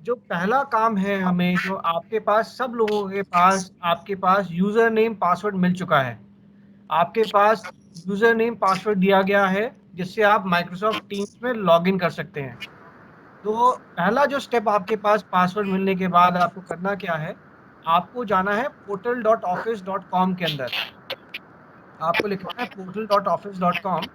जो पहला काम है हमें, जो आपके पास सब लोगों के पास आपके पास यूजर नेम पासवर्ड मिल चुका है। आपके पास यूजर नेम पासवर्ड दिया गया है जिससे आप माइक्रोसॉफ्ट टीम्स में लॉगिन कर सकते हैं। तो पहला जो स्टेप आपके पास पासवर्ड मिलने के बाद आपको करना क्या है, आपको जाना है portal.office.com के अंदर। आपको लिखना है portal.office.com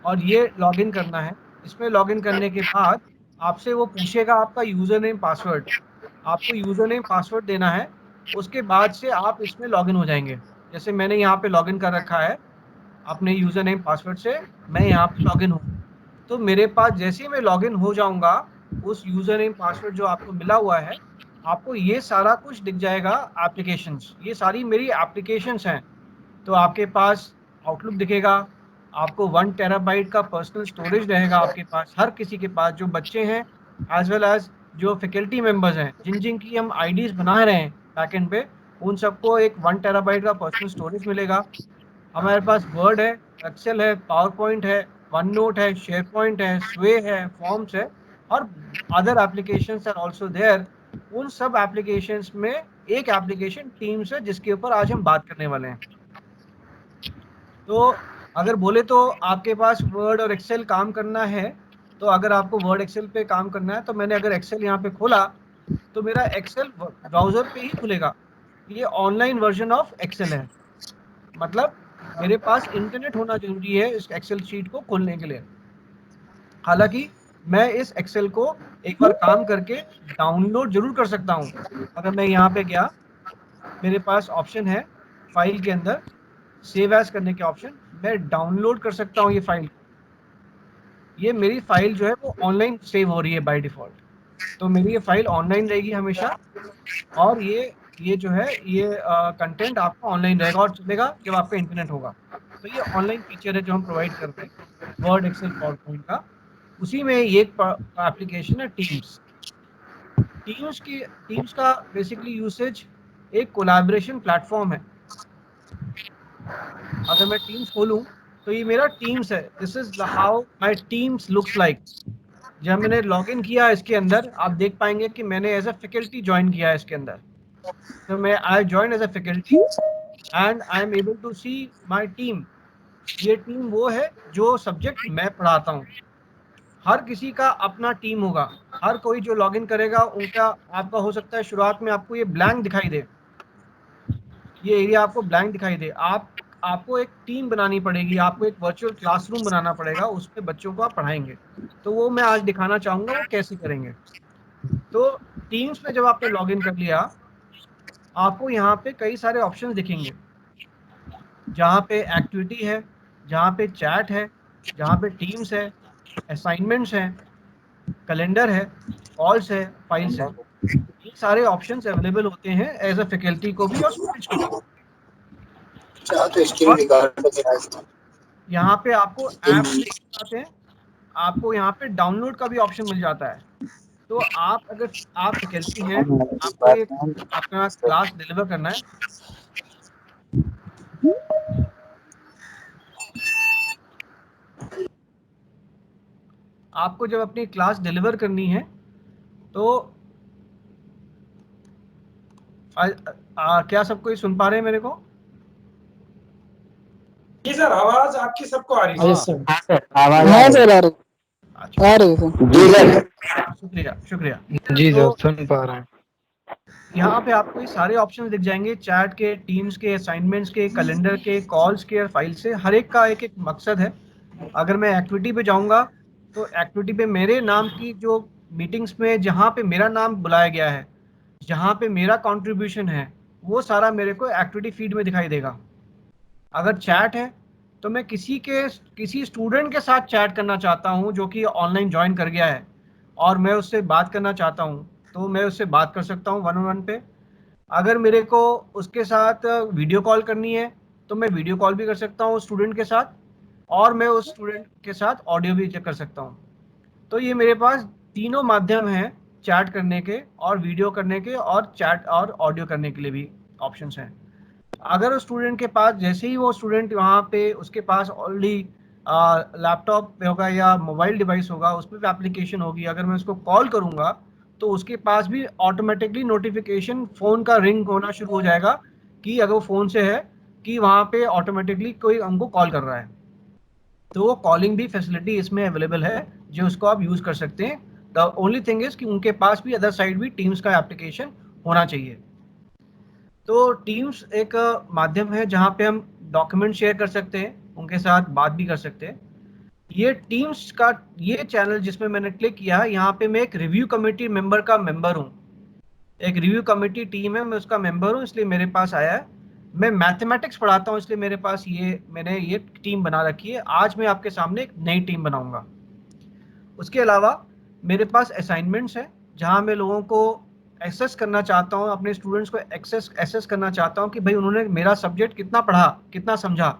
और ये लॉगिन करना है। इसमें लॉगिन करने के बाद आपसे वो पूछेगा आपका यूजर नेम पासवर्ड। आपको यूजर नेम पासवर्ड देना है, उसके बाद से आप इसमें लॉगिन हो जाएंगे। जैसे मैंने यहाँ पे लॉगिन कर रखा है अपने यूजर नेम पासवर्ड से, मैं यहाँ पे लॉगिन हूँ। तो मेरे पास जैसे ही मैं लॉगिन हो जाऊंगा, उस यूजर नेम पासवर्ड जो आपको मिला हुआ है, आपको ये सारा कुछ दिख जाएगा। एप्लीकेशंस, ये सारी मेरी एप्लीकेशंस हैं। तो आपके पास आउटलुक दिखेगा, आपको 1 टेराबाइट का पर्सनल स्टोरेज रहेगा आपके पास, हर किसी के पास, जो बच्चे हैं एज वेल एज जो फैकल्टी मेंबर्स हैं, जिन जिन की हम आईडीज बना रहे हैं बैकएंड पे, उन सबको एक 1 टेराबाइट का पर्सनल स्टोरेज मिलेगा। हमारे पास वर्ड है, एक्सेल है, पावर पॉइंट है, वन नोट है, शेयर पॉइंट है, स्वे है, फॉर्म्स है, और other applications are also there. उन सब एप्लीकेशंस में एक एप्लीकेशन टीम्स है जिसके ऊपर आज हम बात करने वाले हैं। तो अगर बोले तो आपके पास वर्ड और एक्सेल काम करना है, तो अगर आपको वर्ड एक्सेल पे काम करना है, तो मैंने अगर एक्सेल यहाँ पे खोला तो मेरा एक्सेल ब्राउजर पे ही खुलेगा। ये ऑनलाइन वर्जन ऑफ एक्सेल है, मतलब मेरे पास इंटरनेट होना जरूरी है इस एक्सेल शीट को खोलने के लिए। हालांकि मैं इस एक्सेल को एक बार काम करके डाउनलोड जरूर कर सकता हूँ। अगर मैं यहाँ पे गया, मेरे पास ऑप्शन है फाइल के अंदर सेव एज करने के ऑप्शन, मैं डाउनलोड कर सकता हूँ ये फाइल। ये मेरी फाइल जो है वो ऑनलाइन सेव हो रही है बाय डिफॉल्ट। तो मेरी ये फाइल ऑनलाइन रहेगी हमेशा, और ये जो है ये कंटेंट आपका ऑनलाइन रहेगा और चलेगा जब आपका इंटरनेट होगा। तो ये ऑनलाइन फीचर है जो हम प्रोवाइड करते हैं वर्ड एक्सेल पावर पॉइंट का। उसी में ये एप्लीकेशन है टीम्स। टीम्स का बेसिकली यूसेज एक कोलैबोरेशन प्लेटफॉर्म है। अगर मैं टीम्स खोलूं तो ये मेरा टीम्स है। This is how my teams looks like. जब मैंने लॉगिन किया इसके अंदर, आप देख पाएंगे कि मैंने एज अ फैकल्टी ज्वाइन किया है इसके अंदर। तो मैं I join as a faculty and I am able to see my team. ये टीम वो है जो सब्जेक्ट मैं पढ़ाता हूँ। हर किसी का अपना टीम होगा। हर कोई जो लॉगिन करेगा उनका, आपका हो सकता है शुरुआत में आपको ये ब्लैंक दिखाई दे, ये एरिया आपको ब्लैंक दिखाई दे। आपको एक टीम बनानी पड़ेगी, आपको एक वर्चुअल क्लासरूम बनाना पड़ेगा, उसमें बच्चों को आप पढ़ाएंगे। तो वो मैं आज दिखाना चाहूंगा वो कैसे करेंगे। तो टीम्स में जब आपने लॉगिन कर लिया, आपको यहाँ पे कई सारे ऑप्शंस दिखेंगे, जहाँ पे एक्टिविटी है, जहाँ पे चैट है, जहाँ पे टीम्स है, असाइनमेंट्स हैं, कैलेंडर है, कॉल्स है, फाइल्स है। ये सारे ऑप्शंस अवेलेबल होते हैं एज अ फैकल्टी को भी और स्टूडेंट्स को भी। तो इसकी भी और निकाल के यहाँ पे आपको ऐप्स मिल जाते हैं, आपको यहाँ पे डाउनलोड का भी ऑप्शन मिल जाता है। तो आप अगर आप फैकल्टी हैं, आपको एक अपना क्लास डिलीवर करना है, आपको जब अपनी क्लास डिलीवर करनी है तो क्या सब कोई सुन पा रहे हैं मेरे को? जी सर, आवाज आपकी सबको आ रही है। सर आवाज आ रही है। अच्छा, आ रही है जी सर। शुक्रिया शुक्रिया। जी तो सर सुन पा रहे हैं। यहाँ पे आपको ये सारे ऑप्शंस दिख जाएंगे, चैट के, टीम्स के, असाइनमेंट्स के, कैलेंडर के, कॉल्स के और फाइल से। हर एक का एक एक मकसद है। अगर मैं एक्टिविटी पे जाऊंगा तो एक्टिविटी पे मेरे नाम की जो मीटिंग्स में जहाँ पे मेरा नाम बुलाया गया है, जहाँ पे मेरा कंट्रीब्यूशन है, वो सारा मेरे को एक्टिविटी फीड में दिखाई देगा। अगर चैट है तो मैं किसी स्टूडेंट के साथ चैट करना चाहता हूँ जो कि ऑनलाइन ज्वाइन कर गया है और मैं उससे बात करना चाहता हूँ, तो मैं उससे बात कर सकता हूँ वन ऑन वन पे। अगर मेरे को उसके साथ वीडियो कॉल करनी है तो मैं वीडियो कॉल भी कर सकता हूँ स्टूडेंट के साथ, और मैं उस स्टूडेंट के साथ ऑडियो भी चेक कर सकता हूँ। तो ये मेरे पास तीनों माध्यम हैं चैट करने के और वीडियो करने के और चैट और ऑडियो करने के लिए भी ऑप्शंस हैं। अगर उस स्टूडेंट के पास, जैसे ही वो स्टूडेंट वहाँ पे उसके पास ऑलरेडी लैपटॉप पे होगा या मोबाइल डिवाइस होगा, उसमें भी एप्लीकेशन होगी, अगर मैं उसको कॉल करूँगा तो उसके पास भी ऑटोमेटिकली नोटिफिकेशन फ़ोन का रिंग होना शुरू हो जाएगा कि अगर वो फ़ोन से है कि वहाँ पे ऑटोमेटिकली कोई हमको कॉल कर रहा है। तो वो कॉलिंग भी फैसिलिटी इसमें अवेलेबल है जो उसको आप यूज़ कर सकते हैं। द ओनली थिंग इज़ कि उनके पास भी अदर साइड भी टीम्स का एप्लीकेशन होना चाहिए। तो टीम्स एक माध्यम है जहाँ पे हम डॉक्यूमेंट शेयर कर सकते हैं, उनके साथ बात भी कर सकते हैं। ये टीम्स का ये चैनल जिसमें मैंने क्लिक किया है, यहाँ पे मैं एक रिव्यू कमेटी मेंबर का मेंबर हूँ। एक रिव्यू कमेटी टीम है, मैं उसका मेंबर हूँ, इसलिए मेरे पास आया है। मैं मैथमेटिक्स पढ़ाता हूँ, इसलिए मेरे पास मैंने ये टीम बना रखी है। आज मैं आपके सामने एक नई टीम बनाऊंगा। उसके अलावा मेरे पास असाइनमेंट्स हैं जहाँ मैं लोगों को एक्सेस करना चाहता हूँ, अपने स्टूडेंट्स को एक्सेस करना चाहता हूँ कि भाई उन्होंने मेरा सब्जेक्ट कितना पढ़ा, कितना समझा।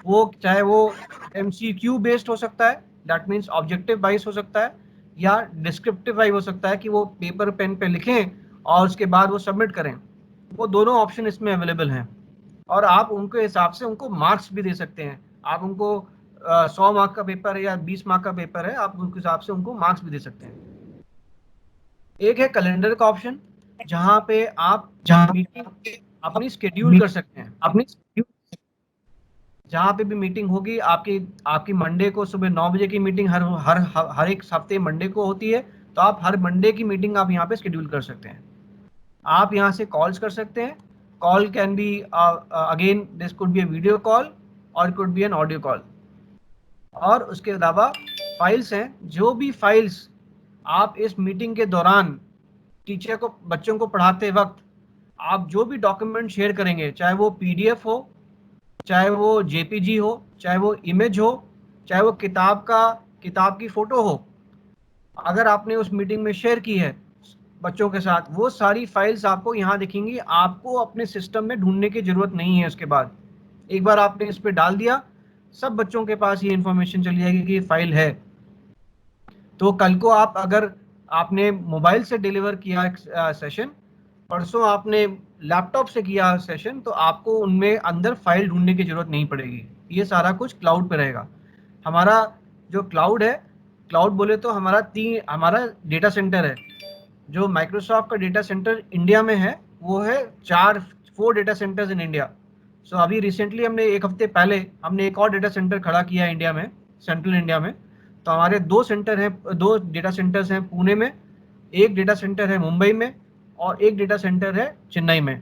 वो चाहे वो MCQ बेस्ड हो सकता है, दैट मीन्स ऑब्जेक्टिव वाइज हो सकता है, या डिस्क्रिप्टिव वाइज हो सकता है कि वो पेपर पेन पे लिखें और उसके बाद वो सबमिट करें। वो दोनों ऑप्शन इसमें अवेलेबल हैं और आप उनके हिसाब से उनको मार्क्स भी दे सकते हैं। आप उनको 100 मार्क का पेपर है या 20 मार्क का पेपर है, आप उनके हिसाब से उनको मार्क्स भी दे सकते हैं। एक है कैलेंडर का ऑप्शन जहां पे आप मीटिंग अपनी शेड्यूल कर सकते हैं। अपनी जहां पे भी मीटिंग होगी, आपकी मंडे को सुबह 9 बजे की मीटिंग हर एक हफ्ते मंडे को होती है, तो आप हर मंडे की मीटिंग आप यहाँ पे शेड्यूल कर सकते हैं। आप यहाँ से कॉल्स कर सकते हैं। Call can be again this could be a video call और could be an audio call. और उसके अलावा फाइल्स हैं, जो भी फाइल्स आप इस मीटिंग के दौरान टीचर को बच्चों को पढ़ाते वक्त आप जो भी डॉक्यूमेंट शेयर करेंगे, चाहे वो PDF हो, चाहे वो JPG हो, चाहे वो इमेज हो, चाहे वो किताब की फोटो हो, अगर आपने उस मीटिंग में शेयर की है बच्चों के साथ, वो सारी फाइल्स आपको यहाँ दिखेंगी। आपको अपने सिस्टम में ढूंढने की जरूरत नहीं है। उसके बाद एक बार आपने इस पर डाल दिया, सब बच्चों के पास ये इंफॉर्मेशन चली जाएगी कि ये फाइल है। तो कल को अगर आपने मोबाइल से डिलीवर किया सेशन, परसों आपने लैपटॉप से किया सेशन, तो आपको उनमें अंदर फाइल ढूंढने की जरूरत नहीं पड़ेगी। ये सारा कुछ क्लाउड पे रहेगा। हमारा जो क्लाउड है, क्लाउड बोले तो हमारा डेटा सेंटर है। जो माइक्रोसॉफ्ट का डेटा सेंटर इंडिया में है वो है 4 डेटा सेंटर्स इन इंडिया। सो अभी रिसेंटली हमने एक हफ्ते पहले हमने एक और डेटा सेंटर खड़ा किया इंडिया में, सेंट्रल इंडिया में। तो हमारे 2 डेटा सेंटर्स हैं पुणे में, एक डेटा सेंटर है मुंबई में और एक डेटा सेंटर है चेन्नई में।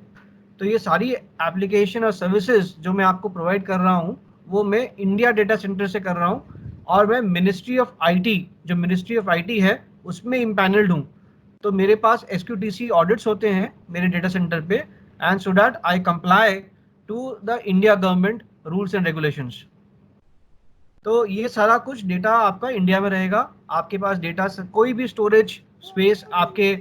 तो ये सारी एप्लीकेशन और सर्विसेज जो मैं आपको प्रोवाइड कर रहा हूँ वो मैं इंडिया डेटा सेंटर से कर रहा हूँ, और मैं मिनिस्ट्री ऑफ IT है उसमें इम्पैनल्ड हूँ। तो मेरे पास SQTC ऑडिट्स होते हैं मेरे डेटा सेंटर पे, and so that I comply to the India government rules and regulations. तो ये सारा कुछ डेटा आपका इंडिया में रहेगा। आपके पास डेटा से कोई भी स्टोरेज स्पेस, आपके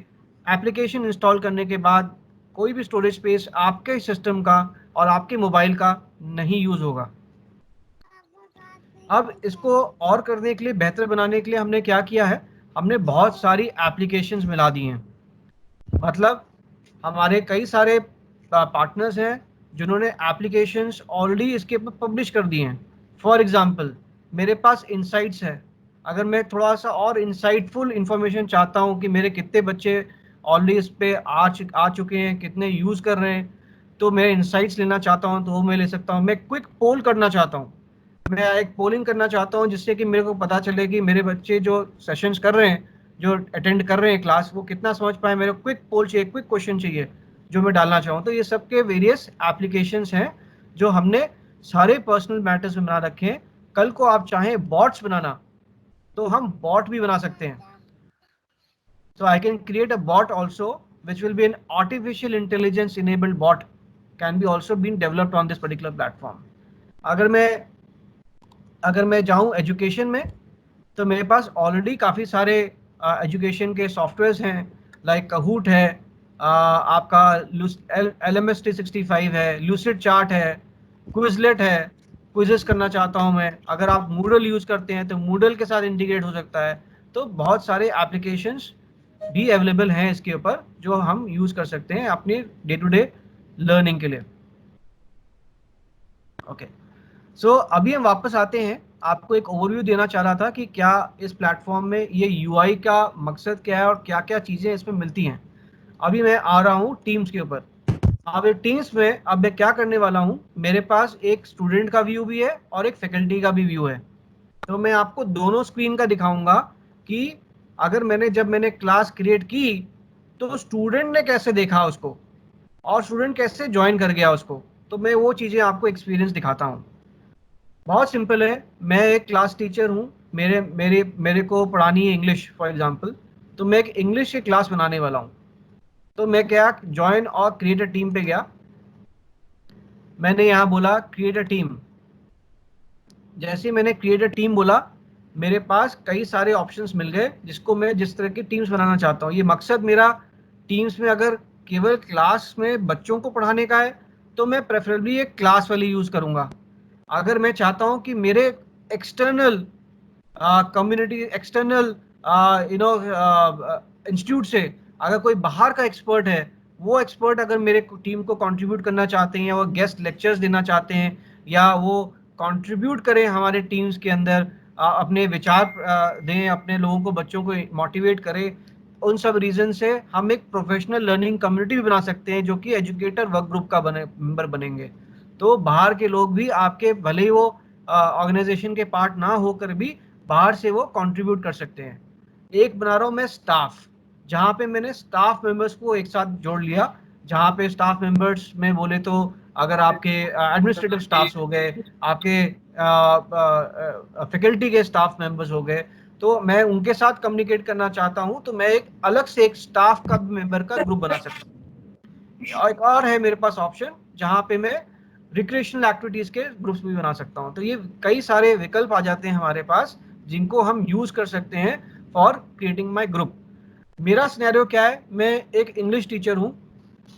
एप्लीकेशन इंस्टॉल करने के बाद कोई भी स्टोरेज स्पेस आपके सिस्टम का और आपके मोबाइल का नहीं यूज होगा। अब इसको और करने के लिए, बेहतर बनाने के लिए हमने क्या किया है, हमने बहुत सारी एप्लीकेशंस मिला दी हैं। मतलब हमारे कई सारे पार्टनर्स हैं जिन्होंने एप्लीकेशंस ऑलरेडी इसके ऊपर पब्लिश कर दिए हैं। फॉर एग्जांपल मेरे पास इनसाइट्स है। अगर मैं थोड़ा सा और इंसाइटफुल इंफॉर्मेशन चाहता हूँ कि मेरे कितने बच्चे ऑलरेडी इस पे आ चुके हैं, कितने यूज़ कर रहे हैं, तो मैं इंसाइट्स लेना चाहता हूँ तो वो मैं ले सकता हूँ। मैं क्विक पोल करना चाहता हूँ, मैं एक पोलिंग करना चाहता हूँ जिससे कि मेरे को पता चले कि मेरे बच्चे जो सेशंस कर रहे हैं, जो अटेंड कर रहे हैं क्लास, वो कितना समझ पाए। मेरे को क्विक पोल चाहिए, क्विक क्वेश्चन चाहिए जो मैं डालना चाहूँ। तो ये सब के वेरियस एप्लीकेशंस हैं जो हमने सारे पर्सनल मैटर्स में बना रखे हैं। कल को आप चाहें बॉट्स बनाना तो हम बॉट भी बना सकते हैं। So I can create a bot also which will be an artificial intelligence enabled bot can be also been developed on this particular platform. अगर मैं जाऊं एजुकेशन में, तो मेरे पास ऑलरेडी काफ़ी सारे एजुकेशन के सॉफ्टवेयर्स हैं, लाइक कहूट है, आपका LMS 365 है, लूसिड चार्ट है, क्विजलेट है, क्विजेस करना चाहता हूं मैं। अगर आप मूडल यूज़ करते हैं तो मूडल के साथ इंटीग्रेट हो सकता है। तो बहुत सारे एप्लीकेशंस भी अवेलेबल हैं इसके ऊपर जो हम यूज़ कर सकते हैं अपने डे टू डे लर्निंग के लिए। ओके, सो अभी हम वापस आते हैं आपको एक ओवरव्यू देना चाह रहा था कि क्या इस प्लेटफॉर्म में ये यूआई का मकसद क्या है और क्या क्या चीज़ें इसमें मिलती हैं। अभी मैं आ रहा हूँ टीम्स के ऊपर। अब ये टीम्स में अब मैं क्या करने वाला हूँ, मेरे पास एक स्टूडेंट का व्यू भी है और एक फैकल्टी का भी व्यू है। तो मैं आपको दोनों स्क्रीन का दिखाऊंगा कि अगर जब मैंने क्लास क्रिएट की तो स्टूडेंट ने कैसे देखा उसको और स्टूडेंट कैसे ज्वाइन कर गया उसको। तो मैं वो चीज़ें आपको एक्सपीरियंस दिखाता हूँ। बहुत सिंपल है, मैं एक क्लास टीचर हूँ, मेरे मेरे मेरे को पढ़ानी है इंग्लिश फॉर एग्जांपल। तो मैं एक इंग्लिश की क्लास बनाने वाला हूँ। तो मैं क्या ज्वाइन और क्रिएट अ टीम पे गया। मैंने यहाँ बोला क्रिएट अ टीम। जैसे ही मैंने क्रिएट अ टीम बोला, मेरे पास कई सारे ऑप्शंस मिल गए जिसको मैं जिस तरह की टीम्स बनाना चाहता हूँ। ये मकसद मेरा टीम्स में अगर केवल क्लास में बच्चों को पढ़ाने का है तो मैं प्रेफरेबली एक क्लास वाली यूज़ करूँगा। अगर मैं चाहता हूँ कि मेरे एक्सटर्नल कम्युनिटी, एक्सटर्नल इंस्टीट्यूट से अगर कोई बाहर का एक्सपर्ट है, वो एक्सपर्ट अगर मेरे टीम को कंट्रीब्यूट करना चाहते हैं या वो गेस्ट लेक्चर्स देना चाहते हैं या वो कंट्रीब्यूट करें हमारे टीम्स के अंदर, अपने विचार दें, अपने लोगों को, बच्चों को मोटिवेट करें, उन सब रीजन से हम एक प्रोफेशनल लर्निंग कम्युनिटी भी बना सकते हैं जो कि एजुकेटर वर्क ग्रुप का मेंबर बनेंगे। तो बाहर के लोग भी आपके, भले ही वो ऑर्गेनाइजेशन के पार्ट ना होकर भी बाहर से वो कंट्रीब्यूट कर सकते हैं। एक बना रहा हूँ मैं स्टाफ, जहाँ पे मैंने स्टाफ मेंबर्स को एक साथ जोड़ लिया। जहाँ पे स्टाफ मेंबर्स में बोले तो अगर आपके एडमिनिस्ट्रेटिव स्टाफ्स हो गए, आपके फैकल्टी के स्टाफ मेंबर्स हो गए, तो मैं उनके साथ कम्युनिकेट करना चाहता हूँ तो मैं एक अलग से एक स्टाफ का मेंबर का ग्रुप बना सकता हूँ। एक और है मेरे पास ऑप्शन जहाँ पे मैं रिक्रिएशनल एक्टिविटीज के ग्रुप्स भी बना सकता हूँ। तो ये कई सारे विकल्प आ जाते हैं हमारे पास जिनको हम यूज कर सकते हैं फॉर क्रिएटिंग माई ग्रुप। मेरा सिनेरियो क्या है, मैं एक इंग्लिश टीचर हूँ,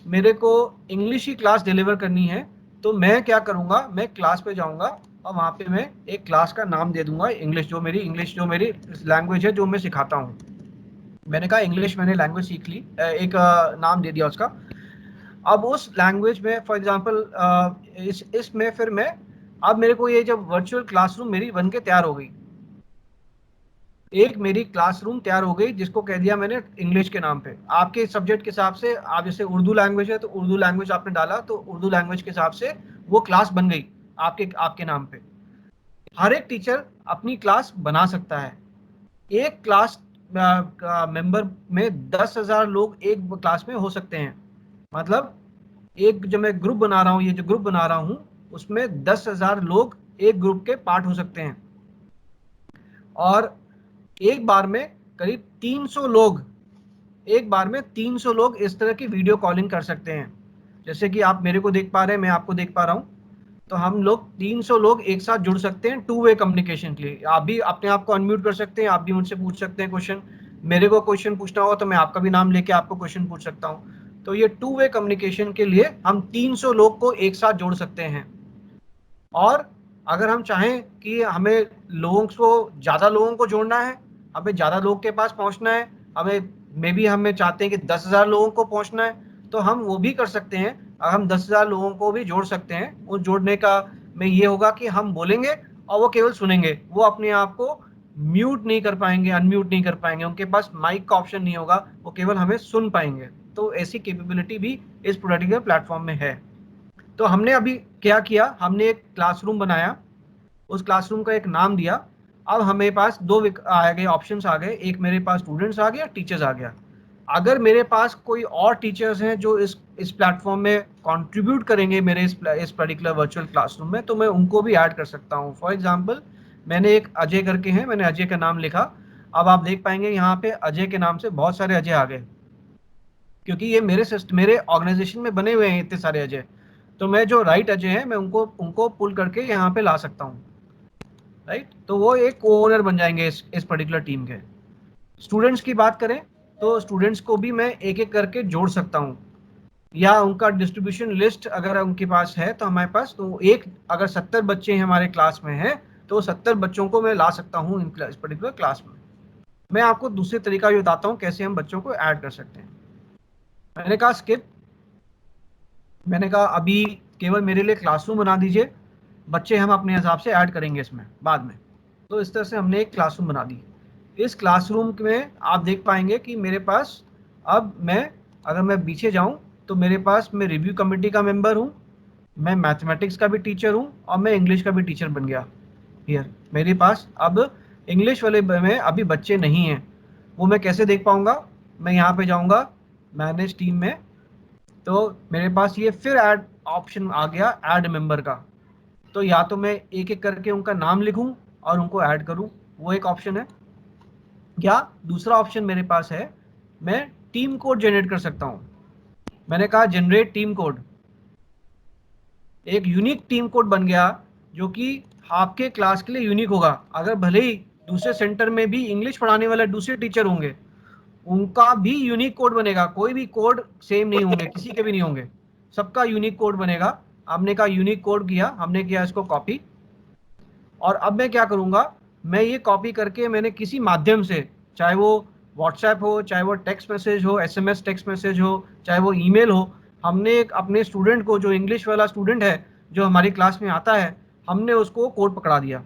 मेरे को इंग्लिश की क्लास डिलीवर करनी है। तो मैं क्या करूँगा, मैं क्लास पे जाऊँगा और वहाँ पे मैं एक क्लास का नाम दे दूंगा, इंग्लिश जो मेरी लैंग्वेज है जो मैं सिखाता हूँ। मैंने कहा इंग्लिश, मैंने लैंग्वेज सीख ली, एक नाम दे दिया उसका। अब उस लैंग्वेज में फॉर एग्जांपल इसमें फिर मैं, अब मेरे को ये जब वर्चुअल क्लासरूम मेरी बन के तैयार हो गई, एक मेरी क्लासरूम तैयार हो गई जिसको कह दिया मैंने इंग्लिश के नाम पे। आपके सब्जेक्ट के हिसाब से, आप जैसे उर्दू लैंग्वेज है तो उर्दू लैंग्वेज आपने डाला तो उर्दू लैंग्वेज के हिसाब से वो क्लास बन गई आपके आपके नाम पे। हर एक टीचर अपनी क्लास बना सकता है। एक क्लास मेंबर में 10,000 लोग एक क्लास में हो सकते हैं। मतलब एक जो मैं ग्रुप बना रहा हूँ, ये जो ग्रुप बना रहा हूँ उसमें 10,000 लोग एक ग्रुप के पार्ट हो सकते हैं। और एक बार में करीब 300 लोग, एक बार में 300 लोग इस तरह की वीडियो कॉलिंग कर सकते हैं। जैसे कि आप मेरे को देख पा रहे हैं, मैं आपको देख पा रहा हूँ। तो हम लोग 300 लोग एक साथ जुड़ सकते हैं टू वे कम्युनिकेशन के लिए। आप भी अपने आप को अनम्यूट कर सकते हैं, आप भी मुझसे पूछ सकते हैं क्वेश्चन। मेरे को क्वेश्चन पूछना होगा तो मैं आपका भी नाम लेके आपको क्वेश्चन पूछ सकता हूँ। तो ये टू वे कम्युनिकेशन के लिए हम 300 लोग को एक साथ जोड़ सकते हैं। और अगर हम चाहें कि हमें लोगों को, ज़्यादा लोगों को जोड़ना है, हमें ज़्यादा लोग के पास पहुंचना है, हमें चाहते हैं कि 10,000 लोगों को पहुंचना है, तो हम वो भी कर सकते हैं। हम 10,000 लोगों को भी जोड़ सकते हैं। उस जोड़ने का में ये होगा कि हम बोलेंगे और वो केवल सुनेंगे, वो अपने आप को म्यूट नहीं कर पाएंगे, अनम्यूट नहीं कर पाएंगे, उनके पास माइक का ऑप्शन नहीं होगा, वो केवल हमें सुन पाएंगे। तो ऐसी कैपेबिलिटी भी इस पर्टिकुलर प्लेटफॉर्म में है। तो हमने अभी क्या किया, हमने एक क्लासरूम बनाया, उस क्लासरूम का एक नाम दिया। अब हमें पास दो आ गए, ऑप्शंस आ गए, एक मेरे पास स्टूडेंट्स आ गया, टीचर्स आ गया। अगर मेरे पास कोई और टीचर्स हैं जो इस प्लेटफॉर्म में कंट्रीब्यूट करेंगे मेरे इस पर्टिकुलर वर्चुअल क्लासरूम में, तो मैं उनको भी ऐड कर सकता हूँ। फॉर एग्जांपल मैंने एक अजय करके हैं, मैंने अजय का नाम लिखा। अब आप देख पाएंगे यहाँ पे अजय के नाम से बहुत सारे अजय आ गए, क्योंकि ये मेरे ऑर्गेनाइजेशन में बने हुए हैं इतने सारे अजय। तो मैं जो राइट अजय हैं मैं उनको उनको पुल करके यहाँ पे ला सकता हूँ, राइट। तो वो एक ओनर बन जाएंगे इस पर्टिकुलर टीम के। स्टूडेंट्स की बात करें तो स्टूडेंट्स को भी मैं एक एक करके जोड़ सकता हूँ, या उनका डिस्ट्रीब्यूशन लिस्ट अगर उनके पास है तो हमारे पास, तो एक अगर 70 बच्चे हमारे क्लास में हैं तो 70 बच्चों को मैं ला सकता हूँ इस पर्टिकुलर क्लास में। मैं आपको दूसरे तरीका भी बताता हूँ कैसे हम बच्चों को ऐड कर सकते हैं। मैंने कहा स्किप, मैंने कहा अभी केवल मेरे लिए क्लासरूम बना दीजिए, बच्चे हम अपने हिसाब से ऐड करेंगे इसमें बाद में। तो इस तरह से हमने एक क्लासरूम बना दी। इस क्लासरूम में आप देख पाएंगे कि मेरे पास अब अगर मैं पीछे जाऊं तो मेरे पास मैं रिव्यू कमेटी का मेंबर हूं, मैं मैथमेटिक्स का भी टीचर हूं और मैं इंग्लिश का भी टीचर बन गया। हियर मेरे पास अब इंग्लिश वाले में अभी बच्चे नहीं हैं। वो मैं कैसे देख पाऊंगा? मैं यहाँ पे जाऊंगा मैनेज टीम में, तो मेरे पास ये फिर ऐड ऑप्शन आ गया, ऐड मेंबर का। तो या तो मैं एक एक करके उनका नाम लिखूं और उनको ऐड करूं, वो एक ऑप्शन है। या दूसरा ऑप्शन मेरे पास है, मैं टीम कोड जनरेट कर सकता हूं। मैंने कहा जनरेट टीम कोड, एक यूनिक टीम कोड बन गया जो कि आपके क्लास के लिए यूनिक होगा। अगर भले ही दूसरे सेंटर में भी इंग्लिश पढ़ाने वाले दूसरे टीचर होंगे, उनका भी यूनिक कोड बनेगा। कोई भी कोड सेम नहीं होंगे, किसी के भी नहीं होंगे, सबका यूनिक कोड बनेगा। हमने कहा यूनिक कोड किया, हमने किया इसको कॉपी। और अब मैं क्या करूंगा, मैं ये कॉपी करके मैंने किसी माध्यम से, चाहे वो व्हाट्सएप हो, चाहे वो टेक्स्ट मैसेज हो, SMS टेक्स्ट मैसेज हो, चाहे वो ईमेल हो, हमने एक अपने स्टूडेंट को, जो इंग्लिश वाला स्टूडेंट है जो हमारी क्लास में आता है, हमने उसको कोड पकड़ा दिया।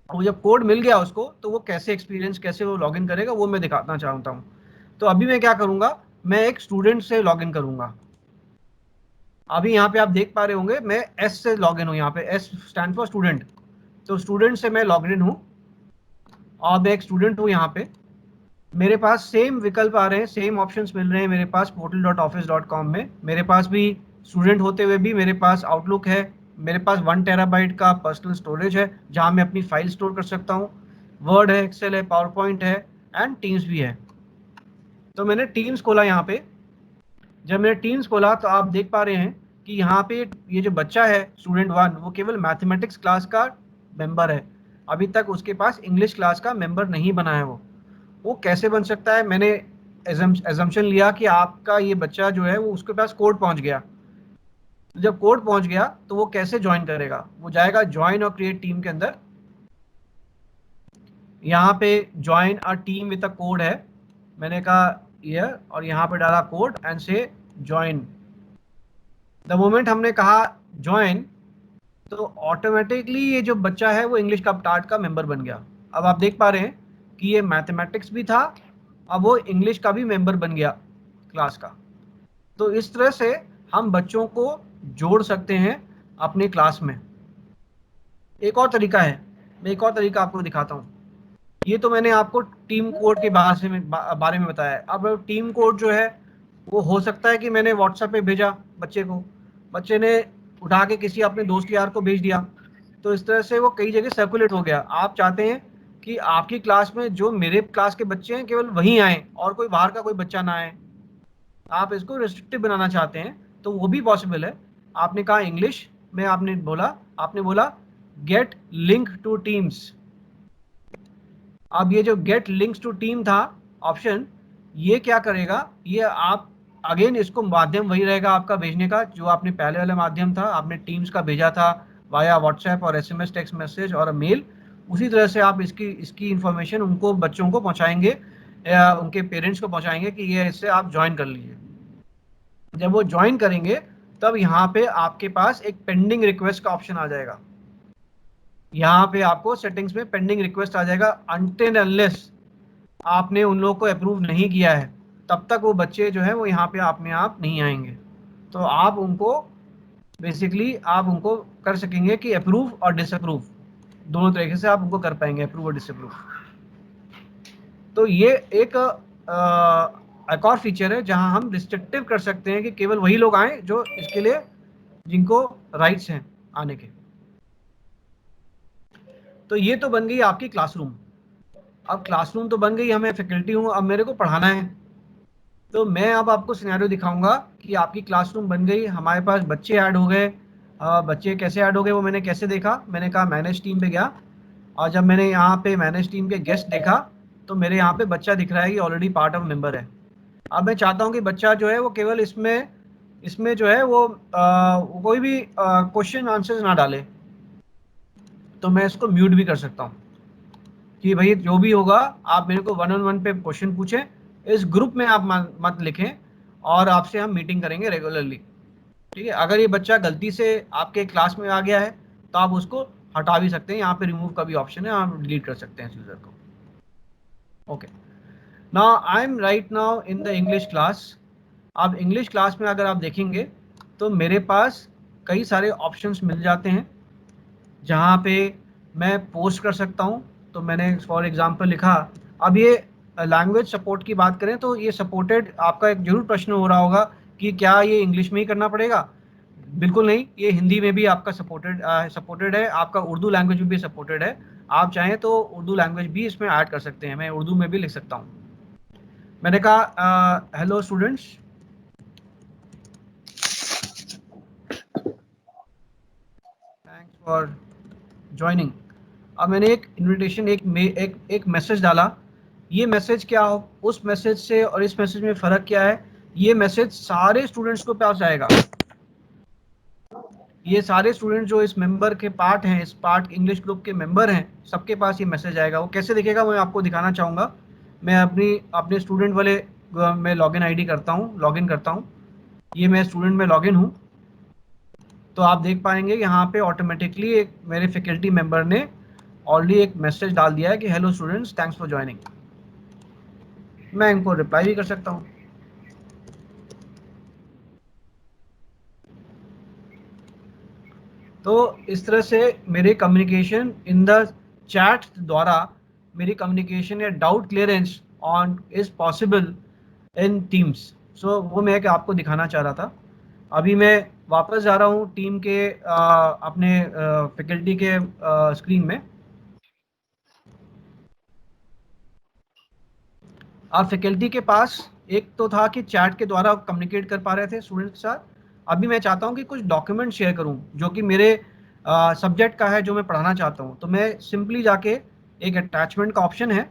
वो जब कोड मिल गया उसको, तो वो कैसे एक्सपीरियंस, कैसे वो लॉगिन करेगा, वो मैं दिखाना चाहता हूँ। तो अभी मैं क्या करूंगा, मैं एक स्टूडेंट से लॉगिन करूंगा। अभी यहाँ पे आप देख पा रहे होंगे मैं S से लॉगिन हूँ, यहाँ पे S स्टैंड फॉर स्टूडेंट। तो स्टूडेंट से मैं लॉगिन हूँ और मैं एक स्टूडेंट हूँ। यहाँ पे मेरे पास सेम विकल्प आ रहे हैं, सेम ऑप्शंस मिल रहे हैं मेरे पास portal.office.com में। मेरे पास भी स्टूडेंट होते हुए भी मेरे पास आउटलुक है, मेरे पास 1 टेराबाइट का पर्सनल स्टोरेज है जहां मैं अपनी फाइल स्टोर कर सकता हूं। वर्ड है, एक्सेल है, पावर पॉइंट है एंड टीम्स भी है। तो मैंने टीम्स खोला यहाँ पे। जब मैंने टीम्स खोला तो आप देख पा रहे हैं कि यहाँ पे ये जो बच्चा है स्टूडेंट 1, वो केवल मैथमेटिक्स क्लास का मेंबर है। अभी तक उसके पास इंग्लिश क्लास का मेंबर नहीं बना है। वो कैसे बन सकता है? मैंने एजम्पशन लिया कि आपका ये बच्चा जो है वो उसके पास कोड पहुंच गया। जब कोड पहुंच गया तो वो कैसे ज्वाइन करेगा? वो जाएगा ज्वाइन और क्रिएट टीम के अंदर। यहाँ पे join a team with a code है, मैंने कहा ईयर और यहाँ पे डाला कोड एंड से ज्वाइन। द मोमेंट हमने कहा ज्वाइन, तो ऑटोमेटिकली ये जो बच्चा है वो इंग्लिश का टार्ट का मेंबर बन गया। अब आप देख पा रहे हैं कि ये मैथमेटिक्स भी था, अब वो इंग्लिश का भी मेंबर बन गया क्लास का। तो इस तरह से हम बच्चों को जोड़ सकते हैं अपनी क्लास में। एक और तरीका है, मैं एक और तरीका आपको दिखाता हूँ। ये तो मैंने आपको टीम कोड के बारे में बताया। अब टीम कोड जो है वो हो सकता है कि मैंने व्हाट्सएप पे भेजा बच्चे को, बच्चे ने उठा के किसी अपने दोस्त यार को भेज दिया, तो इस तरह से वो कई जगह सर्कुलेट हो गया। आप चाहते हैं कि आपकी क्लास में जो मेरे क्लास के बच्चे हैं केवल वही आए और कोई बाहर का कोई बच्चा ना आए। आप इसको रिस्ट्रिक्टिव बनाना चाहते हैं तो वो भी पॉसिबल है। आपने कहा इंग्लिश में, आपने बोला गेट लिंक टू टीम्स। अब ये जो गेट लिंक्स टू टीम था ऑप्शन, ये क्या करेगा, ये आप अगेन इसको माध्यम वही रहेगा आपका भेजने का जो आपने पहले वाला माध्यम था, आपने टीम्स का भेजा था वाया व्हाट्सएप और SMS टेक्स्ट मैसेज और मेल। उसी तरह से आप इसकी इंफॉर्मेशन उनको, बच्चों को पहुंचाएंगे या उनके पेरेंट्स को पहुंचाएंगे कि ये इससे आप ज्वाइन कर लीजिए। जब वो ज्वाइन करेंगे तब यहाँ पे आपके पास एक पेंडिंग रिक्वेस्ट का ऑप्शन आ जाएगा। यहाँ पे आपको सेटिंग्स में पेंडिंग रिक्वेस्ट आ जाएगा। अनटिल अनलेस आपने उन लोगों को अप्रूव नहीं किया है तब तक वो बच्चे जो है वो यहाँ पे अपने आप नहीं आएंगे। तो आप उनको बेसिकली आप उनको कर सकेंगे कि अप्रूव और डिसअप्रूव, दोनों तरीके से आप उनको कर पाएंगे, अप्रूव और डिसअप्रूव। तो ये एक और फीचर है जहां हम रिस्ट्रिक्टिव कर सकते हैं कि केवल वही लोग आए जो इसके लिए, जिनको राइट्स हैं आने के। तो ये तो बन गई आपकी क्लासरूम। अब क्लासरूम तो बन गई, हमें फैकल्टी हूँ, अब मेरे को पढ़ाना है। तो मैं अब आपको सिनेरियो दिखाऊंगा कि आपकी क्लासरूम बन गई, हमारे पास बच्चे ऐड हो गए। बच्चे कैसे ऐड हो गए वो मैंने कैसे देखा, मैंने कहा मैनेज टीम पे गया और जब मैंने यहाँ पे मैनेज टीम के गेस्ट देखा तो मेरे यहाँ पे बच्चा दिख रहा है कि ऑलरेडी पार्ट ऑफ मेंबर है। अब मैं चाहता हूँ कि बच्चा जो है वो केवल इसमें जो है वो कोई भी क्वेश्चन आंसर्स ना डाले, तो मैं इसको म्यूट भी कर सकता हूँ कि भाई जो भी होगा आप मेरे को 1-on-1 पे क्वेश्चन पूछें, इस ग्रुप में आप मत लिखें और आपसे हम मीटिंग करेंगे रेगुलरली। ठीक है, अगर ये बच्चा गलती से आपके क्लास में आ गया है तो आप उसको हटा भी सकते हैं, यहाँ पे रिमूव का भी ऑप्शन है, आप डिलीट कर सकते हैं इस यूज़र को। Okay, now I am right now in the English class. अब इंग्लिश क्लास में अगर आप देखेंगे तो मेरे पास कई सारे ऑप्शंस मिल जाते हैं जहाँ पे मैं पोस्ट कर सकता हूँ। तो मैंने फॉर एग्जांपल लिखा, अब ये लैंग्वेज सपोर्ट की बात करें तो ये सपोर्टेड, आपका एक जरूर प्रश्न हो रहा होगा कि क्या ये इंग्लिश में ही करना पड़ेगा? बिल्कुल नहीं, ये हिंदी में भी आपका सपोर्टेड है, आपका उर्दू लैंग्वेज में भी सपोर्टेड है। आप चाहें तो उर्दू लैंग्वेज भी इसमें ऐड कर सकते हैं, मैं उर्दू में भी लिख सकता हूँ। मैंने कहा hello students, thanks for joining. अब मैंने एक इनविटेशन, एक मैसेज डाला। ये मैसेज क्या हो, उस मैसेज से और इस मैसेज में फ़र्क क्या है? ये मैसेज सारे स्टूडेंट्स को पास जाएगा। ये सारे स्टूडेंट जो इस मेंबर के पार्ट हैं, इस पार्ट इंग्लिश ग्रुप के मेंबर हैं, सबके पास ये मैसेज आएगा। वो कैसे दिखेगा मैं आपको दिखाना चाहूँगा। मैं अपने स्टूडेंट वाले मैं लॉगिन आईडी करता हूँ, लॉगिन करता हूँ। ये मैं स्टूडेंट में लॉगिन हूँ, तो आप देख पाएंगे यहाँ पे ऑटोमेटिकली एक मेरे फैकल्टी मेंबर ने ऑलरेडी एक मैसेज डाल दिया है कि hello students, thanks for joining. मैं इनको रिप्लाई भी कर सकता हूँ। तो इस तरह से मेरे कम्युनिकेशन इन द चैट द्वारा मेरी कम्युनिकेशन या doubt clearance on is possible in Teams. So वो मैं आपको दिखाना चाह रहा था। अभी मैं वापस जा रहा हूँ टीम के अपने फैकल्टी के स्क्रीन में। अब फैकल्टी के पास एक तो था कि चैट के द्वारा कम्युनिकेट कर पा रहे थे स्टूडेंट के साथ। अभी मैं चाहता हूं कि कुछ डॉक्यूमेंट शेयर करूं जो कि मेरे सब्जेक्ट का है, जो मैं पढ़ाना चाहता हूं। तो मैं सिंपली जाके, एक अटैचमेंट का ऑप्शन है,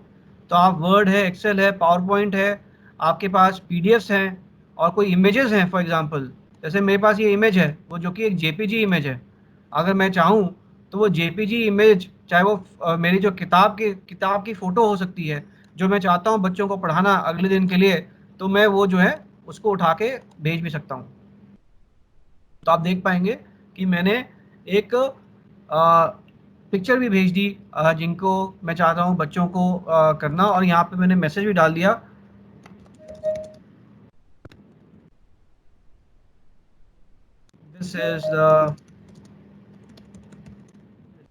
तो आप वर्ड है, एक्सेल है, पावर पॉइंट है, आपके पास पीडीएफ्स हैं और कोई इमेजेस हैं। फॉर एग्जांपल जैसे मेरे पास ये इमेज है, वो जो कि एक जेपीजी इमेज है। अगर मैं चाहूँ तो वो जेपीजी इमेज, चाहे वो मेरी जो किताब की फ़ोटो हो सकती है, जो मैं चाहता हूँ बच्चों को पढ़ाना अगले दिन के लिए, तो मैं वो जो है उसको उठा के भेज भी सकता हूँ। तो आप देख पाएंगे कि मैंने एक पिक्चर भी भेज दी जिनको मैं चाहता हूँ बच्चों को करना, और यहाँ पे मैंने मैसेज भी डाल दिया। This is the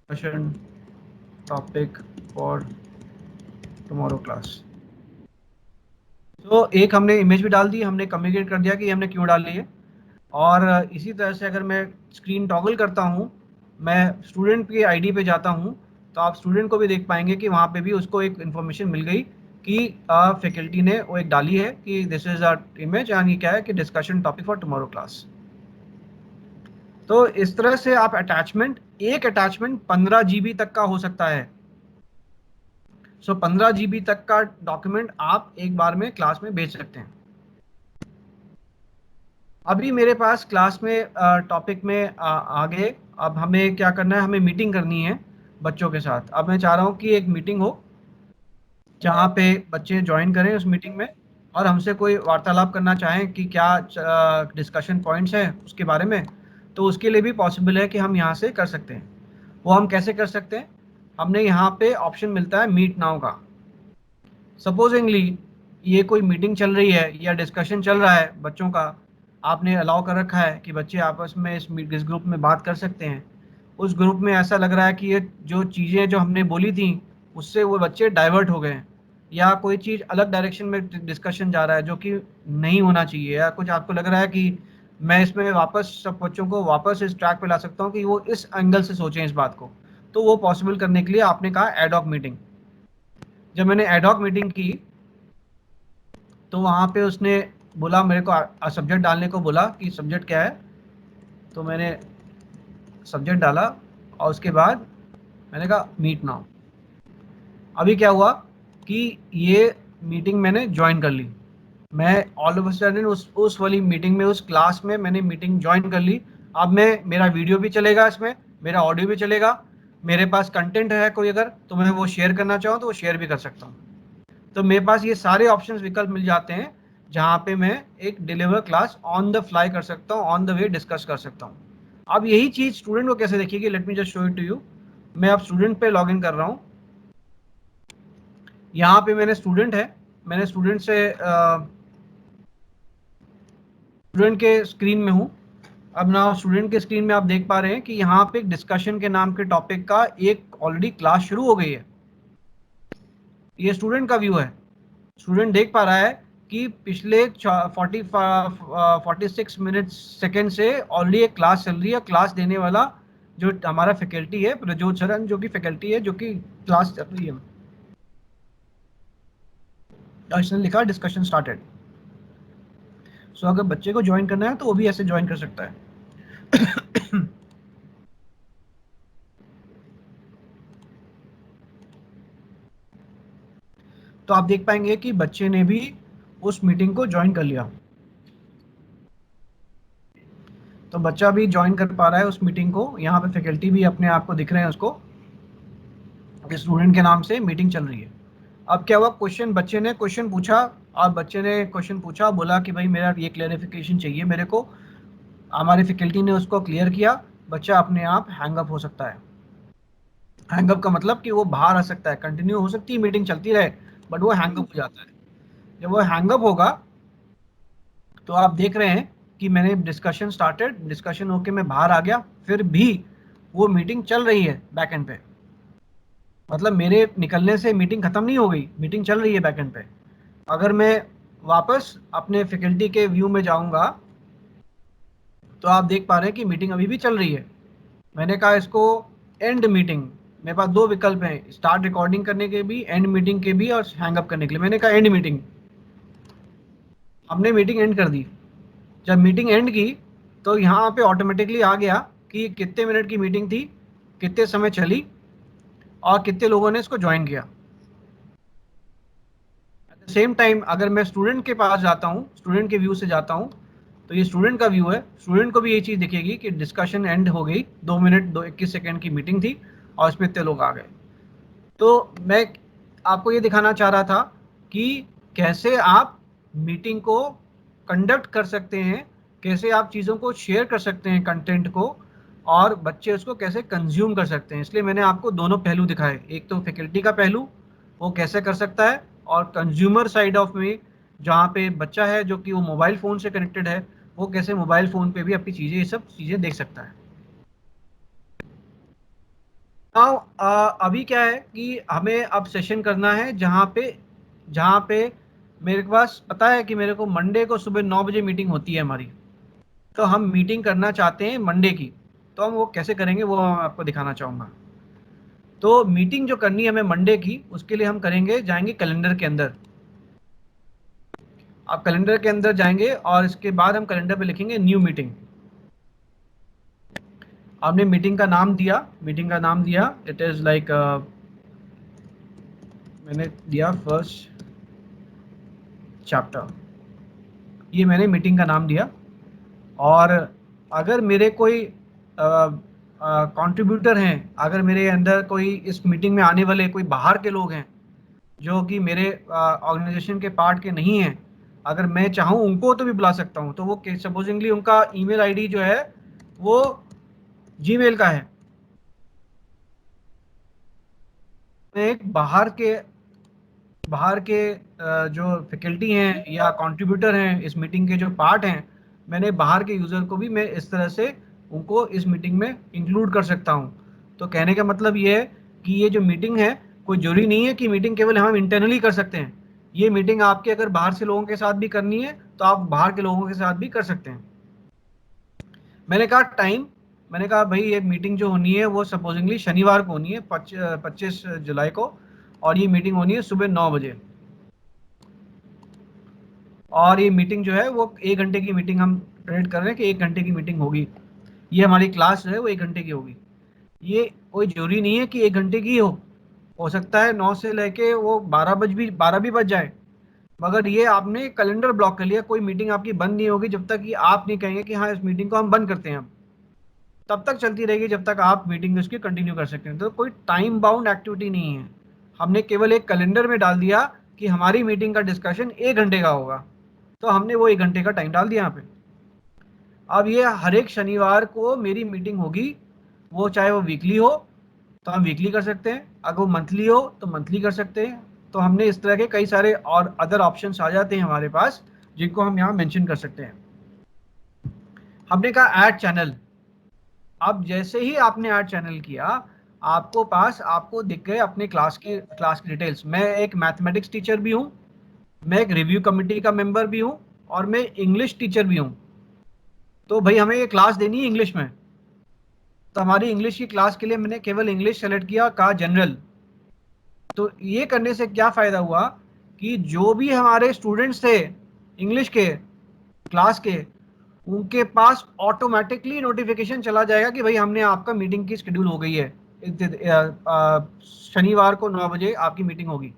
discussion topic for tomorrow class. तो एक हमने इमेज भी डाल दी, हमने कम्युनिकेट कर दिया कि हमने क्यों डाली है। और इसी तरह से अगर मैं स्क्रीन टॉगल करता हूँ, मैं स्टूडेंट की आईडी पे जाता हूँ, तो आप स्टूडेंट को भी देख पाएंगे कि वहाँ पे भी उसको एक इन्फॉर्मेशन मिल गई कि फैकल्टी ने वो एक डाली है कि this is a image, and ये क्या है कि discussion topic for tomorrow class. तो इस तरह से आप एक अटैचमेंट 15 GB तक का हो सकता है। सो 15 GB तक का डॉक्यूमेंट आप एक बार में क्लास में भेज सकते हैं। अभी मेरे पास क्लास में टॉपिक में आगे अब हमें क्या करना है, हमें मीटिंग करनी है बच्चों के साथ। अब मैं चाह रहा हूँ कि एक मीटिंग हो जहाँ पे बच्चे ज्वाइन करें उस मीटिंग में और हमसे कोई वार्तालाप करना चाहें कि क्या डिस्कशन पॉइंट्स हैं उसके बारे में। तो उसके लिए भी पॉसिबल है कि हम यहाँ से कर सकते हैं। वो हम कैसे कर सकते हैं? हमने यहाँ पे ऑप्शन मिलता है मीट नाउ का। सपोजिंगली ये कोई मीटिंग चल रही है या डिस्कशन चल रहा है बच्चों का, आपने अलाउ कर रखा है कि बच्चे आपस में इस ग्रुप में बात कर सकते हैं। उस ग्रुप में ऐसा लग रहा है कि ये जो चीज़ें जो हमने बोली थी उससे वो बच्चे डाइवर्ट हो गए, या कोई चीज़ अलग डायरेक्शन में डिस्कशन जा रहा है जो कि नहीं होना चाहिए, या कुछ आपको लग रहा है कि मैं इसमें वापस सब बच्चों को वापस इस ट्रैक पे ला सकता हूँ कि वो इस एंगल से सोचें इस बात को। तो वो पॉसिबल करने के लिए आपने कहा एडॉक मीटिंग। जब मैंने एडॉक मीटिंग की तो वहाँ पे उसने बोला मेरे को सब्जेक्ट डालने को बोला कि सब्जेक्ट क्या है। तो मैंने सब्जेक्ट डाला और उसके बाद मैंने कहा मीट नाउ। अभी क्या हुआ कि ये मीटिंग मैंने ज्वाइन कर ली। मैं ऑल ऑफ अ सडन उस वाली मीटिंग में, उस क्लास में मैंने मीटिंग ज्वाइन कर ली। अब मेरा वीडियो भी चलेगा इसमें, मेरा ऑडियो भी चलेगा, मेरे पास कंटेंट है कोई अगर तो मैं वो शेयर करना चाहूँ तो वो शेयर भी कर सकता हूँ। तो मेरे पास ये सारे ऑप्शंस विकल्प मिल जाते हैं जहाँ पे मैं एक deliver class on the fly कर सकता हूँ, ऑन द वे डिस्कस कर सकता हूँ। अब यही चीज़ स्टूडेंट को कैसे देखिएगी, let me just show it to you. मैं अब स्टूडेंट पे लॉगिन कर रहा हूँ। यहाँ पे मैंने स्टूडेंट है, मैंने स्टूडेंट से स्टूडेंट के स्क्रीन में हूँ। अब ना स्टूडेंट के स्क्रीन में आप देख पा रहे हैं कि यहाँ पे एक डिस्कशन के नाम के टॉपिक का एक ऑलरेडी क्लास शुरू हो गई है। ये स्टूडेंट का व्यू है। स्टूडेंट देख पा रहा है कि पिछले 46 मिनट सेकेंड से ऑलरेडी एक क्लास चल रही है। क्लास देने वाला जो हमारा फैकल्टी है प्रज्योत शरण, जो कि फैकल्टी है, जो कि क्लास चल रही है। इसने लिखा डिस्कशन स्टार्टेड। सो अगर बच्चे को ज्वाइन करना है तो वो भी ऐसे ज्वाइन कर सकता है। तो आप देख पाएंगे कि बच्चे ने भी उस मीटिंग को ज्वाइन कर लिया। तो बच्चा भी ज्वाइन कर पा रहा है उस मीटिंग को। यहाँ पे फैकल्टी भी अपने आप को दिख रहे हैं उसको, स्टूडेंट के नाम से मीटिंग चल रही है। अब क्या हुआ, क्वेश्चन, बच्चे ने क्वेश्चन पूछा, और बच्चे ने क्वेश्चन पूछा, बोला कि भाई मेरा ये क्लियरिफिकेशन चाहिए मेरे को। हमारी फैकल्टी ने उसको क्लियर किया। बच्चा अपने आप हैंगअप हो सकता है। हैंगअप का मतलब कि वो बाहर आ सकता है, कंटिन्यू हो सकती है मीटिंग चलती रहे, बट वो हैंगअप हो जाता है। जब वो हैंगअप होगा तो आप देख रहे हैं कि मैंने डिस्कशन स्टार्टेड, डिस्कशन होके मैं बाहर आ गया, फिर भी वो मीटिंग चल रही है बैक एंड पे। मतलब मेरे निकलने से मीटिंग खत्म नहीं हो गई, मीटिंग चल रही है बैक एंड पे। अगर मैं वापस अपने फैकल्टी के व्यू में जाऊंगा तो आप देख पा रहे हैं कि मीटिंग अभी भी चल रही है। मैंने कहा इसको एंड मीटिंग। मेरे पास दो विकल्प हैं, स्टार्ट रिकॉर्डिंग करने के भी, एंड मीटिंग के भी, और हैंगअप करने के लिए। मैंने कहा एंड मीटिंग। हमने मीटिंग एंड कर दी। जब मीटिंग एंड की तो यहाँ पे ऑटोमेटिकली आ गया कि कितने मिनट की मीटिंग थी, कितने समय चली, और कितने लोगों ने इसको ज्वाइन किया। एट द सेम टाइम अगर मैं स्टूडेंट के पास जाता हूँ, स्टूडेंट के व्यू से जाता हूँ, तो ये स्टूडेंट का व्यू है। स्टूडेंट को भी ये चीज़ दिखेगी कि डिस्कशन एंड हो गई, 2 मिनट 21 सेकेंड की मीटिंग थी और इसमें इतने लोग आ गए। तो मैं आपको ये दिखाना चाह रहा था कि कैसे आप मीटिंग को कंडक्ट कर सकते हैं, कैसे आप चीज़ों को शेयर कर सकते हैं, कंटेंट को, और बच्चे उसको कैसे कंज्यूम कर सकते हैं। इसलिए मैंने आपको दोनों पहलू दिखाए, एक तो फैकल्टी का पहलू वो कैसे कर सकता है, और कंज्यूमर साइड ऑफ में जहाँ पे बच्चा है जो कि वो मोबाइल फ़ोन से कनेक्टेड है, वो कैसे मोबाइल फ़ोन पे भी अपनी चीज़ें, ये सब चीज़ें देख सकता है। अभी क्या है कि हमें अब सेशन करना है जहाँ पे मेरे पास पता है कि मेरे को मंडे को सुबह 9 बजे मीटिंग होती है हमारी। तो हम मीटिंग करना चाहते हैं मंडे की, तो हम वो कैसे करेंगे वो मैं आपको दिखाना चाहूँगा। तो मीटिंग जो करनी है हमें मंडे की, उसके लिए हम करेंगे, जाएंगे कैलेंडर के अंदर। आप कैलेंडर के अंदर जाएंगे और इसके बाद हम कैलेंडर पे लिखेंगे न्यू मीटिंग। आपने मीटिंग का नाम दिया, मीटिंग का नाम दिया, इट इज़ लाइक मैंने दिया फर्स्ट चैप्टर, ये मैंने मीटिंग का नाम दिया। और अगर मेरे कोई कंट्रीब्यूटर हैं, अगर मेरे अंदर कोई इस मीटिंग में आने वाले कोई बाहर के लोग हैं जो कि मेरे ऑर्गेनाइजेशन के पार्ट के नहीं हैं, अगर मैं चाहूँ उनको तो भी बुला सकता हूँ। तो वो सपोजिंगली उनका ईमेल आईडी जो है वो जीमेल का है। एक बाहर के जो फैकल्टी हैं या कंट्रीब्यूटर हैं इस मीटिंग के, जो पार्ट हैं, मैंने बाहर के यूज़र को भी मैं इस तरह से उनको इस मीटिंग में इंक्लूड कर सकता हूं। तो कहने का मतलब ये है कि ये जो मीटिंग है, कोई जरूरी नहीं है कि मीटिंग केवल हम इंटरनली कर सकते हैं। ये मीटिंग आपके अगर बाहर से लोगों के साथ भी करनी है तो आप बाहर के लोगों के साथ भी कर सकते हैं। मैंने कहा टाइम, मैंने कहा भाई ये मीटिंग जो होनी है वो सपोजिंगली शनिवार को होनी है, 25 जुलाई को, और ये मीटिंग होनी है सुबह 9 बजे। और ये मीटिंग जो है वो 1 घंटे की मीटिंग हम ट्रेड कर रहे हैं कि 1 घंटे की मीटिंग होगी। ये हमारी क्लास जो है वो 1 घंटे की होगी। ये कोई जरूरी नहीं है कि 1 घंटे की हो सकता है 9 से लेके वो 12 भी बज जाए, मगर ये आपने कैलेंडर ब्लॉक कर लिया। कोई मीटिंग आपकी बंद नहीं होगी जब तक कि आप नहीं कहेंगे कि हाँ इस मीटिंग को हम बंद करते हैं। अब तब तक चलती रहेगी जब तक आप मीटिंग उसकी कंटिन्यू कर सकते हैं। तो कोई टाइम बाउंड एक्टिविटी नहीं है, हमने केवल एक कैलेंडर में डाल दिया कि हमारी मीटिंग का डिस्कशन 1 घंटे का होगा, तो हमने वो 1 घंटे का टाइम डाल दिया यहाँ पे। अब ये हर एक शनिवार को मेरी मीटिंग होगी, वो चाहे वो वीकली हो तो हम वीकली कर सकते हैं, अगर वो मंथली हो तो मंथली कर सकते हैं। तो हमने इस तरह के कई सारे और अदर ऑप्शंस आ जाते हैं हमारे पास, जिनको हम यहाँ मेंशन कर सकते हैं। हमने कहा ऐड चैनल। अब जैसे ही आपने ऐड चैनल किया, आपको दिख गए अपने क्लास की डिटेल्स। मैं एक मैथमेटिक्स टीचर भी हूँ, मैं एक रिव्यू कमेटी का मेंबर भी हूँ, और मैं इंग्लिश टीचर भी हूँ। तो भाई हमें ये क्लास देनी है इंग्लिश में, तो हमारी इंग्लिश की क्लास के लिए मैंने केवल इंग्लिश सेलेक्ट किया, कहा जनरल। तो ये करने से क्या फ़ायदा हुआ कि जो भी हमारे स्टूडेंट्स थे इंग्लिश के क्लास के, उनके पास ऑटोमेटिकली नोटिफिकेशन चला जाएगा कि भाई हमने आपका मीटिंग की शेड्यूल हो गई है, शनिवार को 9 बजे आपकी मीटिंग होगी।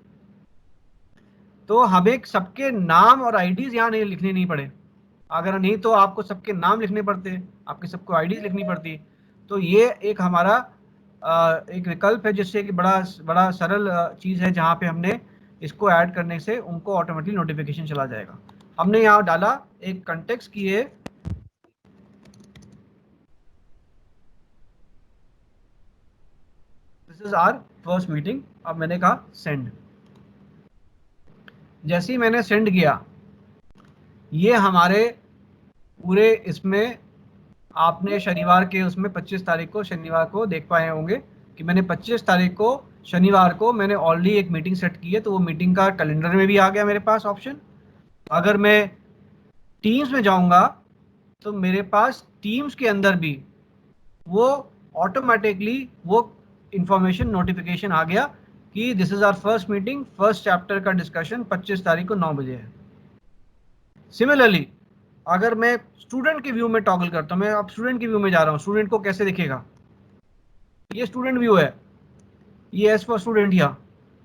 तो हमें सबके नाम और आईडीज यहाँ नहीं लिखने नहीं पड़े, अगर नहीं तो आपको सबके नाम लिखने पड़ते, आपकी सबको आईडीज लिखनी पड़ती। तो ये एक हमारा एक विकल्प है, जिससे कि बड़ा सरल चीज़ है, जहाँ पे हमने इसको ऐड करने से उनको ऑटोमेटिकली नोटिफिकेशन चला जाएगा। हमने यहाँ डाला एक कंटेक्स्ट की है, this is our first meeting. अब मैंने कहा सेंड। जैसे ही मैंने सेंड किया, ये हमारे पूरे इसमें आपने शनिवार के उसमें 25 तारीख को शनिवार को देख पाए होंगे कि मैंने 25 तारीख को शनिवार को मैंने ऑलरेडी एक मीटिंग सेट की है। तो वो मीटिंग का कैलेंडर में भी आ गया मेरे पास ऑप्शन। अगर मैं टीम्स में जाऊंगा तो मेरे पास टीम्स के अंदर भी वो ऑटोमेटिकली वो इंफॉर्मेशन नोटिफिकेशन आ गया कि this is our first meeting, first chapter का डिस्कशन 25 तारीख को 9 बजे है। सिमिलरली अगर मैं स्टूडेंट के व्यू में टॉगल करता हूँ, मैं अब स्टूडेंट के व्यू में जा रहा हूँ, स्टूडेंट को कैसे दिखेगा, ये स्टूडेंट व्यू है, ये एज फॉर स्टूडेंट यहाँ।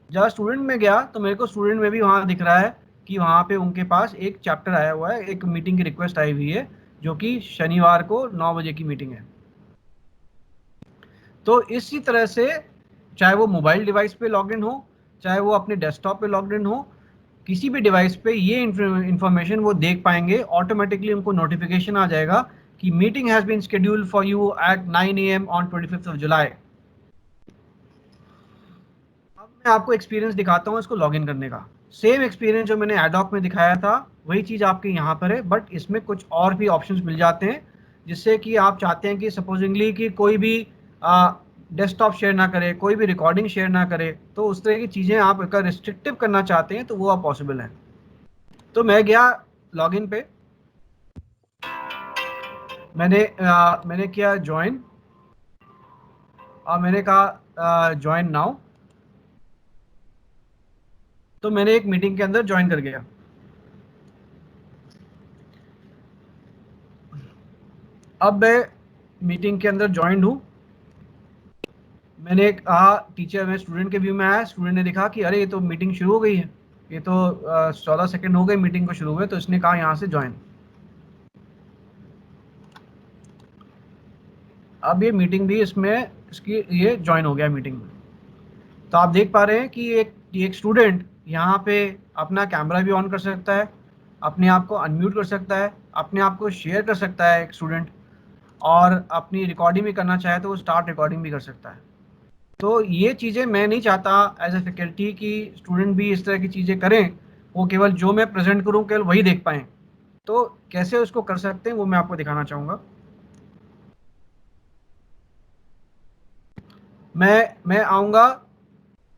जहाँ स्टूडेंट में गया तो मेरे को स्टूडेंट में भी वहाँ दिख रहा है कि वहाँ पे उनके पास एक चैप्टर आया हुआ है, एक मीटिंग की रिक्वेस्ट आई हुई है, जो कि शनिवार को 9 बजे की मीटिंग है। तो इसी तरह से चाहे वो मोबाइल डिवाइस पे लॉगिन हो, चाहे वो अपने डेस्कटॉप पे लॉगिन हो, किसी भी डिवाइस पे ये इंफॉर्मेशन वो देख पाएंगे। ऑटोमेटिकली उनको नोटिफिकेशन आ जाएगा कि meeting has been scheduled for you at 9 AM on 25th of July। अब मैं आपको एक्सपीरियंस दिखाता हूँ इसको लॉगिन करने का। सेम एक्सपीरियंस जो मैंने एडॉक में दिखाया था, वही चीज़ आपके यहाँ पर है, बट इसमें कुछ और भी ऑप्शंस मिल जाते हैं, जिससे कि आप चाहते हैं कि सपोजिंगली कि कोई भी डेस्कटॉप शेयर ना करे, कोई भी रिकॉर्डिंग शेयर ना करे, तो उस तरह की चीज़ें आप अगर रिस्ट्रिक्टिव करना चाहते हैं तो वो आप पॉसिबल है। तो मैं गया लॉगिन पे, मैंने किया ज्वाइन, और मैंने कहा ज्वाइन नाउ। तो मैंने एक मीटिंग के अंदर ज्वाइन कर गया। अब मैं मीटिंग के अंदर ज्वाइन हूँ। मैंने कहा टीचर, मैं स्टूडेंट के व्यू में आया, स्टूडेंट ने देखा कि अरे ये तो मीटिंग शुरू हो गई है, ये तो 14 सेकंड हो गए मीटिंग को शुरू हुए, तो इसने कहा यहाँ से ज्वाइन। अब ये मीटिंग भी इसमें इसकी ये ज्वाइन हो गया मीटिंग में। तो आप देख पा रहे हैं कि एक स्टूडेंट यहाँ पे अपना कैमरा भी ऑन कर सकता है, अपने आप को अनम्यूट कर सकता है, अपने आप को शेयर कर सकता है एक स्टूडेंट, और अपनी रिकॉर्डिंग भी करना चाहे तो वो स्टार्ट रिकॉर्डिंग भी कर सकता है। तो ये चीज़ें मैं नहीं चाहता एज ए फैकल्टी कि स्टूडेंट भी इस तरह की चीज़ें करें, वो केवल जो मैं प्रेजेंट करूँ केवल वही देख पाएँ। तो कैसे उसको कर सकते हैं वो मैं आपको दिखाना चाहूँगा। मैं आऊँगा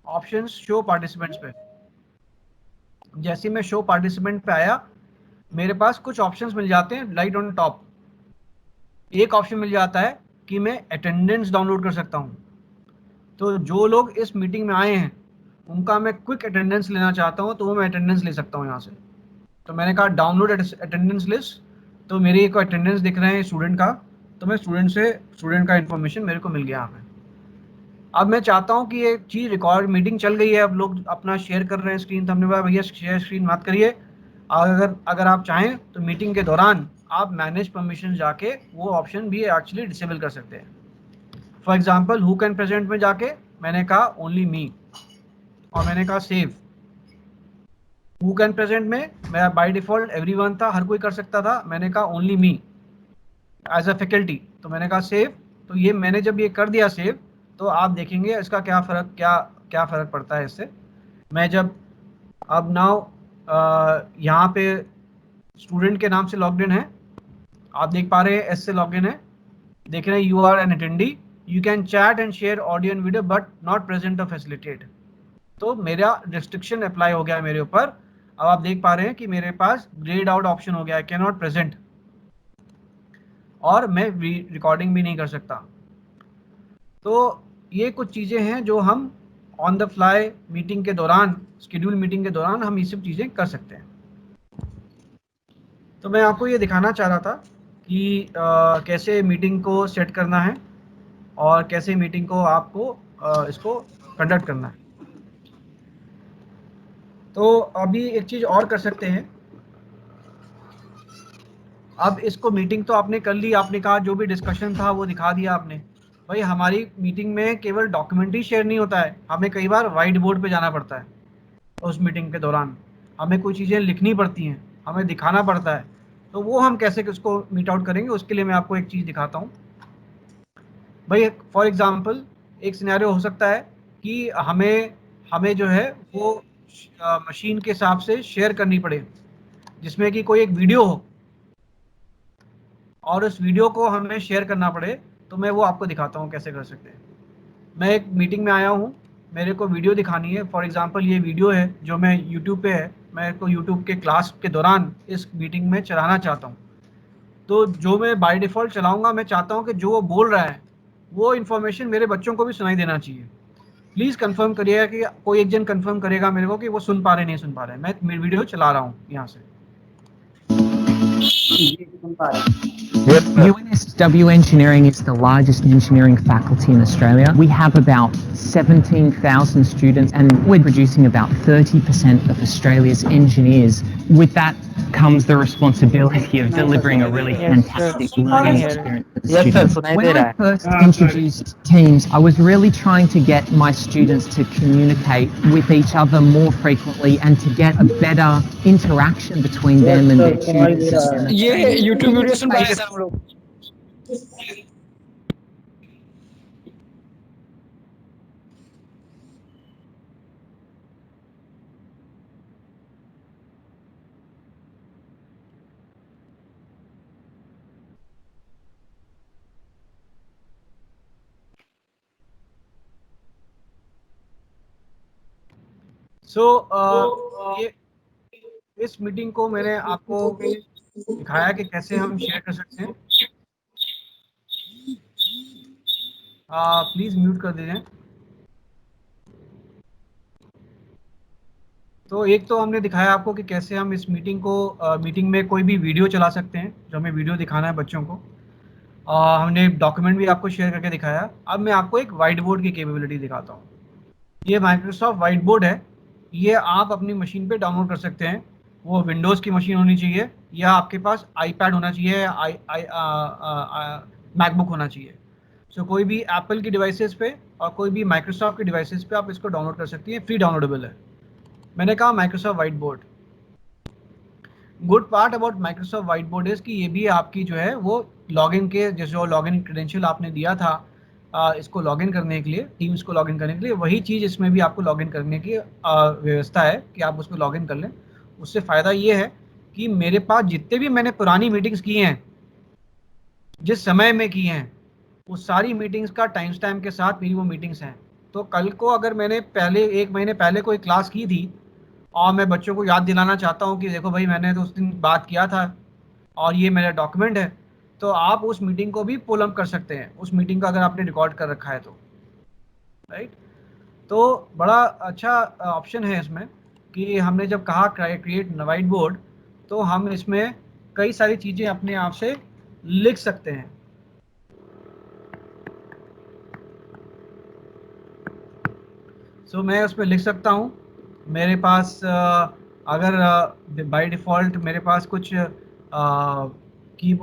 ऑप्शंस शो पार्टिसिपेंट्स पे। जैसे मैं शो पार्टिसिपेंट पे आया, मेरे पास कुछ ऑप्शंस मिल जाते हैं राइट ऑन टॉप। एक ऑप्शन मिल जाता है कि मैं अटेंडेंस डाउनलोड कर सकता हूँ। तो जो लोग इस मीटिंग में आए हैं उनका मैं क्विक अटेंडेंस लेना चाहता हूँ, तो वो मैं अटेंडेंस ले सकता हूँ यहाँ से। तो मैंने कहा डाउनलोड अटेंडेंस लिस्ट, तो मेरी एक अटेंडेंस दिख रहे हैं स्टूडेंट का, तो मैं स्टूडेंट का इन्फॉर्मेशन मेरे को मिल गया यहाँ पे। अब मैं चाहता हूँ कि ये चीज़ रिकॉर्ड, मीटिंग चल गई है, अब लोग अपना शेयर कर रहे हैं स्क्रीन, तो हमने बोला भैया शेयर स्क्रीन मत करिए। अगर आप चाहें तो मीटिंग के दौरान आप मैनेज परमिशन जाके वो ऑप्शन भी एक्चुअली डिसेबल कर सकते हैं। For example who can present में जाके मैंने कहा ओनली मी, और मैंने कहा सेव। हु कैन प्रेजेंट में मेरा बाय डिफॉल्ट एवरीवन था, हर कोई कर सकता था, मैंने कहा only me as a faculty, तो मैंने कहा सेव। तो ये मैंने जब ये कर दिया सेव, तो आप देखेंगे इसका क्या फ़र्क पड़ता है इससे। मैं जब अब नाउ यहाँ पे स्टूडेंट के नाम से लॉग्ड इन है, आप देख पा रहे हैं एस से लॉगिन है, देख रहे हैं you are an attendee, you can chat and share audio and video but not present और फैसिलिटेट। तो मेरा रिस्ट्रिक्शन अप्लाई हो गया है मेरे ऊपर। अब आप देख पा रहे हैं कि मेरे पास ग्रेड आउट ऑप्शन हो गया है, कैन नॉट प्रेजेंट, और मैं रिकॉर्डिंग भी नहीं कर सकता। तो ये कुछ चीज़ें हैं जो हम ऑन द फ्लाई मीटिंग के दौरान, शेड्यूल मीटिंग के दौरान हम ये सब चीज़ें कर सकते हैं। तो मैं आपको ये दिखाना चाह रहा था कि कैसे मीटिंग को सेट करना है और कैसे मीटिंग को आपको इसको कंडक्ट करना है। तो अभी एक चीज़ और कर सकते हैं। अब इसको मीटिंग तो आपने कर ली, आपने कहा जो भी डिस्कशन था वो दिखा दिया आपने। भाई हमारी मीटिंग में केवल डॉक्यूमेंट ही शेयर नहीं होता है, हमें कई बार वाइट बोर्ड पे जाना पड़ता है। उस मीटिंग के दौरान हमें कोई चीज़ें लिखनी पड़ती हैं, हमें दिखाना पड़ता है। तो वो हम कैसे उसको मीट आउट करेंगे, उसके लिए मैं आपको एक चीज़ दिखाता हूँ। भाई फॉर एग्जांपल एक सिनेरियो हो सकता है कि हमें जो है वो मशीन के हिसाब से शेयर करनी पड़े, जिसमें कि कोई एक वीडियो हो और उस वीडियो को हमें शेयर करना पड़े। तो मैं वो आपको दिखाता हूँ कैसे कर सकते हैं। मैं एक मीटिंग में आया हूँ, मेरे को वीडियो दिखानी है। फॉर एग्जांपल ये वीडियो है जो मैं यूट्यूब पे है, मैं को यूट्यूब के क्लास के दौरान इस मीटिंग में चलाना चाहता हूँ। तो जो मैं बाय डिफ़ॉल्ट चलाऊँगा, मैं चाहता हूँ कि जो वो बोल रहा है वो इन्फॉर्मेशन मेरे बच्चों को भी सुनाई देना चाहिए। प्लीज़ कंफर्म करिएगा कि कोई एक जन कंफर्म करेगा मेरे को कि वो सुन पा रहे नहीं सुन पा रहे। मैं वीडियो चला रहा हूँ यहाँ से। UNSW Engineering is the largest engineering faculty in Australia. We have about 17,000 students and we're producing about 30% of Australia's engineers. With that comes the responsibility of delivering a really fantastic learning experience for the students. When I first introduced Teams, I was really trying to get my students to communicate with each other more frequently and to get a better interaction between them and their tutors. ये YouTube video सुन पाएंगे sir हम लोग। ये इस meeting को मैंने आपको दिखाया कि कैसे हम शेयर कर सकते हैं। प्लीज़ म्यूट कर दीजिए। तो एक तो हमने दिखाया आपको कि कैसे हम इस मीटिंग को मीटिंग में कोई भी वीडियो चला सकते हैं, जो हमें वीडियो दिखाना है बच्चों को। हमने डॉक्यूमेंट भी आपको शेयर करके दिखाया। अब मैं आपको एक वाइट बोर्ड की कैपेबिलिटी दिखाता हूँ। ये माइक्रोसॉफ्ट वाइट बोर्ड है, ये आप अपनी मशीन पे डाउनलोड कर सकते हैं। वो विंडोज़ की मशीन होनी चाहिए या आपके पास आईपैड होना चाहिए, मैकबुक होना चाहिए। सो कोई भी एप्पल की डिवाइसेस पे और कोई भी माइक्रोसॉफ्ट की डिवाइसेस पे आप इसको डाउनलोड कर सकती हैं, फ्री डाउनलोडेबल है। मैंने कहा Microsoft white board. Good part about Microsoft white board is कि ये भी आपकी जो है वो लॉगिन के जो लॉगिन क्रेडेंशियल आपने दिया था इसको लॉगिन करने के लिए, टीम्स को लॉगिन करने के लिए, वही चीज़ इसमें भी आपको लॉगिन करने की व्यवस्था है कि आप उसको लॉगिन कर लें। उससे फ़ायदा ये है कि मेरे पास जितने भी मैंने पुरानी मीटिंग्स की हैं, जिस समय में की हैं, उस सारी मीटिंग्स का टाइम स्टैम्प के साथ मेरी वो मीटिंग्स हैं। तो कल को अगर मैंने पहले 1 महीने पहले कोई क्लास की थी और मैं बच्चों को याद दिलाना चाहता हूँ कि देखो भाई मैंने तो उस दिन बात किया था और ये मेरा डॉक्यूमेंट है, तो आप उस मीटिंग को भी पुल अप कर सकते हैं, उस मीटिंग का अगर आपने रिकॉर्ड कर रखा है तो, राइट। तो बड़ा अच्छा ऑप्शन है इसमें कि हमने जब कहा क्रिएट वाइट बोर्ड, तो हम इसमें कई सारी चीज़ें अपने आप से लिख सकते हैं। मैं उसमें लिख सकता हूँ। मेरे पास अगर बाय डिफ़ॉल्ट मेरे पास कुछ की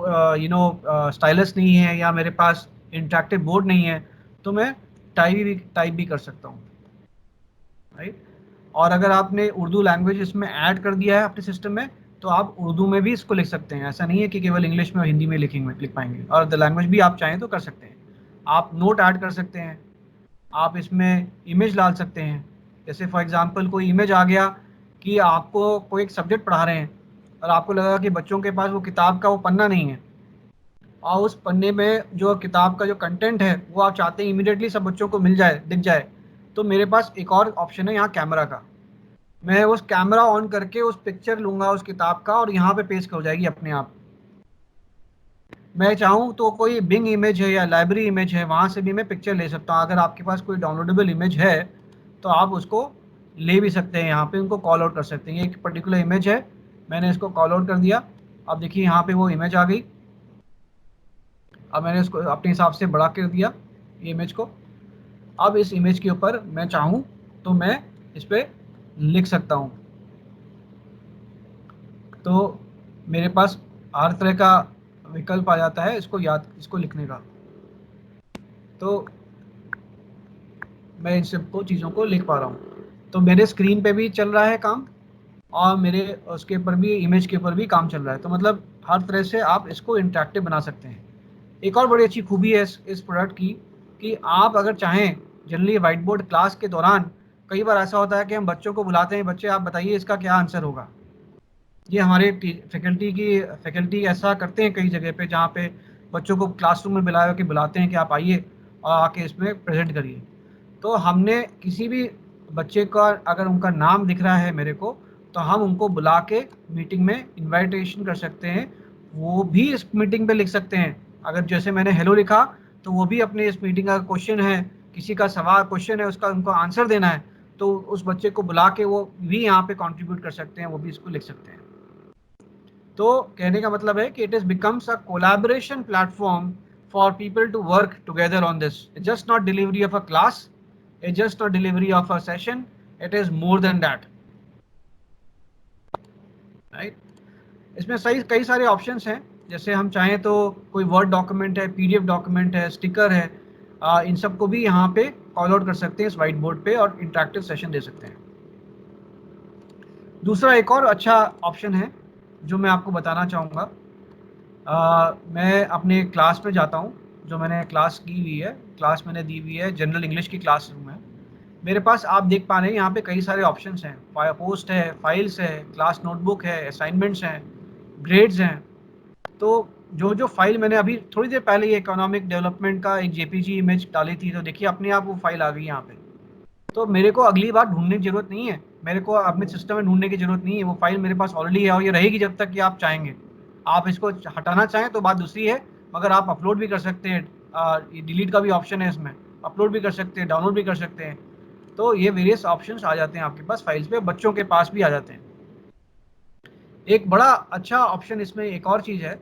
स्टाइलस नहीं है या मेरे पास इंटरेक्टिव बोर्ड नहीं है, तो मैं टाइप भी कर सकता हूँ, राइट। और अगर आपने उर्दू लैंग्वेज इसमें ऐड कर दिया है अपने सिस्टम में, तो आप उर्दू में भी इसको लिख सकते हैं। ऐसा नहीं है कि केवल इंग्लिश में और हिंदी में लिख पाएंगे, और द लैंग्वेज भी आप चाहें तो कर सकते हैं। आप नोट ऐड कर सकते हैं, आप इसमें इमेज डाल सकते हैं। जैसे फॉर एग्जांपल कोई इमेज आ गया कि आपको कोई एक सब्जेक्ट पढ़ा रहे हैं और आपको लगा कि बच्चों के पास वो किताब का वो पन्ना नहीं है, और उस पन्ने में जो किताब का जो कंटेंट है वो आप चाहते हैं इमीडिएटली सब बच्चों को मिल जाए, दिख जाए, तो मेरे पास एक और ऑप्शन है यहाँ कैमरा का। मैं उस कैमरा ऑन करके उस पिक्चर लूँगा उस किताब का और यहाँ पे पेस्ट हो जाएगी अपने आप। मैं चाहूँ तो कोई बिंग इमेज है या लाइब्रेरी इमेज है, वहाँ से भी मैं पिक्चर ले सकता हूँ। अगर आपके पास कोई डाउनलोडेबल इमेज है तो आप उसको ले भी सकते हैं, यहाँ पे उनको कॉल आउट कर सकते हैं। ये एक पर्टिकुलर इमेज है, मैंने इसको कॉल आउट कर दिया। अब देखिए यहाँ पे वो इमेज आ गई। अब मैंने उसको अपने हिसाब से बड़ा कर दिया इमेज को। अब इस इमेज के ऊपर मैं चाहूँ तो मैं इस पर लिख सकता हूँ। तो मेरे पास हर तरह का विकल्प आ जाता है इसको लिखने का। तो मैं इन सबको चीज़ों को लिख पा रहा हूँ। तो मेरे स्क्रीन पे भी चल रहा है काम और मेरे उसके ऊपर भी इमेज के ऊपर भी काम चल रहा है। तो मतलब हर तरह से आप इसको इंटरेक्टिव बना सकते हैं। एक और बड़ी अच्छी खूबी है इस प्रोडक्ट की कि आप अगर चाहें, जनरली वाइट बोर्ड क्लास के दौरान कई बार ऐसा होता है कि हम बच्चों को बुलाते हैं, बच्चे आप बताइए इसका क्या आंसर होगा। ये हमारे फैकल्टी ऐसा करते हैं कई जगह पे, जहाँ पे बच्चों को क्लासरूम में बुलाते हैं कि आप आइए और आके इसमें प्रेजेंट करिए। तो हमने किसी भी बच्चे का अगर उनका नाम दिख रहा है मेरे को, तो हम उनको बुला के मीटिंग में इनविटेशन कर सकते हैं। वो भी इस मीटिंग पे लिख सकते हैं। अगर जैसे मैंने हेलो लिखा तो वो भी अपने इस मीटिंग का क्वेश्चन है, किसी का सवाल क्वेश्चन है, उसका उनको आंसर देना है, तो उस बच्चे को बुला के वो भी यहाँ पे कंट्रीब्यूट कर सकते हैं, वो भी इसको लिख सकते हैं। तो कहने का मतलब है कि it is becomes a collaboration platform for people to work together on this. It's just not delivery of a class, it's just not delivery of a session, it is more than that, right? इसमें कई सारे options हैं। जैसे हम चाहें तो कोई word document है, पीडीएफ डॉक्यूमेंट है, स्टिकर है, इन सब को भी यहाँ पे कॉल आउट कर सकते हैं इस वाइट बोर्ड पे और इंटरेक्टिव सेशन दे सकते हैं। दूसरा एक और अच्छा ऑप्शन है जो मैं आपको बताना चाहूँगा। मैं अपने क्लास में जाता हूँ, जो मैंने क्लास की हुई है, क्लास मैंने दी हुई है, जनरल इंग्लिश की क्लासरूम है। मेरे पास आप देख पा रहे हैं यहाँ पे कई सारे ऑप्शंस हैं। पोस्ट है, फाइल्स है, क्लास नोटबुक है, असाइनमेंट्स हैं, ग्रेड्स हैं। तो जो फाइल मैंने अभी थोड़ी देर पहले ये इकोनॉमिक डेवलपमेंट का एक जेपीजी इमेज डाली थी, तो देखिए अपने आप वो फाइल आ गई यहाँ पे। तो मेरे को अगली बार ढूंढने की जरूरत नहीं है, मेरे को अपने सिस्टम में ढूंढने की जरूरत नहीं है। वो फाइल मेरे पास ऑलरेडी है और ये रहेगी जब तक कि आप चाहेंगे। आप इसको हटाना चाहें तो बात दूसरी है, मगर आप अपलोड भी कर सकते हैं। डिलीट का भी ऑप्शन है इसमें, अपलोड भी कर सकते हैं, डाउनलोड भी कर सकते हैं। तो ये वेरियस ऑप्शंस आ जाते हैं आपके पास फाइल्स पे, बच्चों के पास भी आ जाते हैं। एक बड़ा अच्छा ऑप्शन इसमें एक और चीज़ है,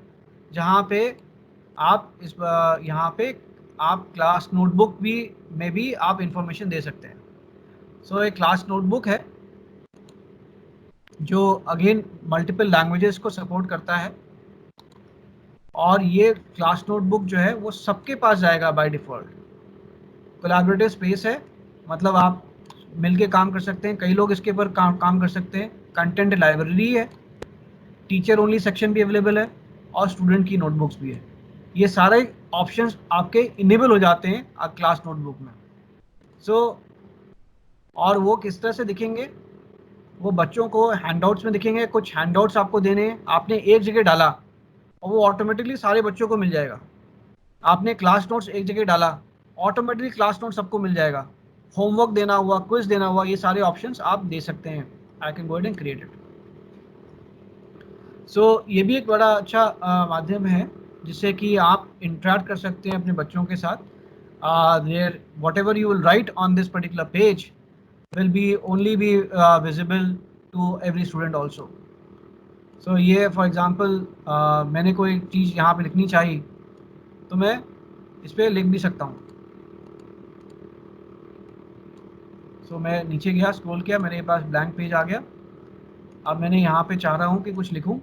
जहाँ पे आप यहाँ पे आप क्लास नोटबुक में भी आप इंफॉर्मेशन दे सकते हैं। सो एक क्लास नोटबुक है जो अगेन मल्टीपल लैंग्वेजेस को सपोर्ट करता है, और ये क्लास नोटबुक जो है वो सबके पास जाएगा बाय डिफ़ॉल्ट। कोलैबोरेटिव स्पेस है, मतलब आप मिलके काम कर सकते हैं, कई लोग इसके ऊपर काम कर सकते हैं। कंटेंट लाइब्रेरी है, टीचर ओनली सेक्शन भी अवेलेबल है और स्टूडेंट की नोटबुक्स भी है। ये सारे ऑप्शंस आपके इनेबल हो जाते हैं क्लास नोटबुक में। और वो किस तरह से दिखेंगे, वो बच्चों को हैंडआउट्स में दिखेंगे। कुछ हैंडआउट्स आपको देने हैं, आपने एक जगह डाला और वो ऑटोमेटिकली सारे बच्चों को मिल जाएगा। आपने क्लास नोट्स एक जगह डाला, ऑटोमेटिकली क्लास नोट सबको मिल जाएगा। होमवर्क देना हुआ, क्विज देना हुआ, ये सारे ऑप्शंस आप दे सकते हैं। I can go ahead and create it. So ये भी एक बड़ा अच्छा माध्यम है जिससे कि आप इंटरेक्ट कर सकते हैं अपने बच्चों के साथ। There whatever you will write on this particular page will be only be visible to every student also. So ये for example मैंने कोई चीज़ यहाँ पे लिखनी चाहिए तो मैं इस पर लिख भी सकता हूँ। So मैं नीचे गया, स्क्रॉल किया, मेरे पास ब्लैंक पेज आ गया। अब मैंने यहाँ पे चाह रहा हूँ कि कुछ लिखूँ,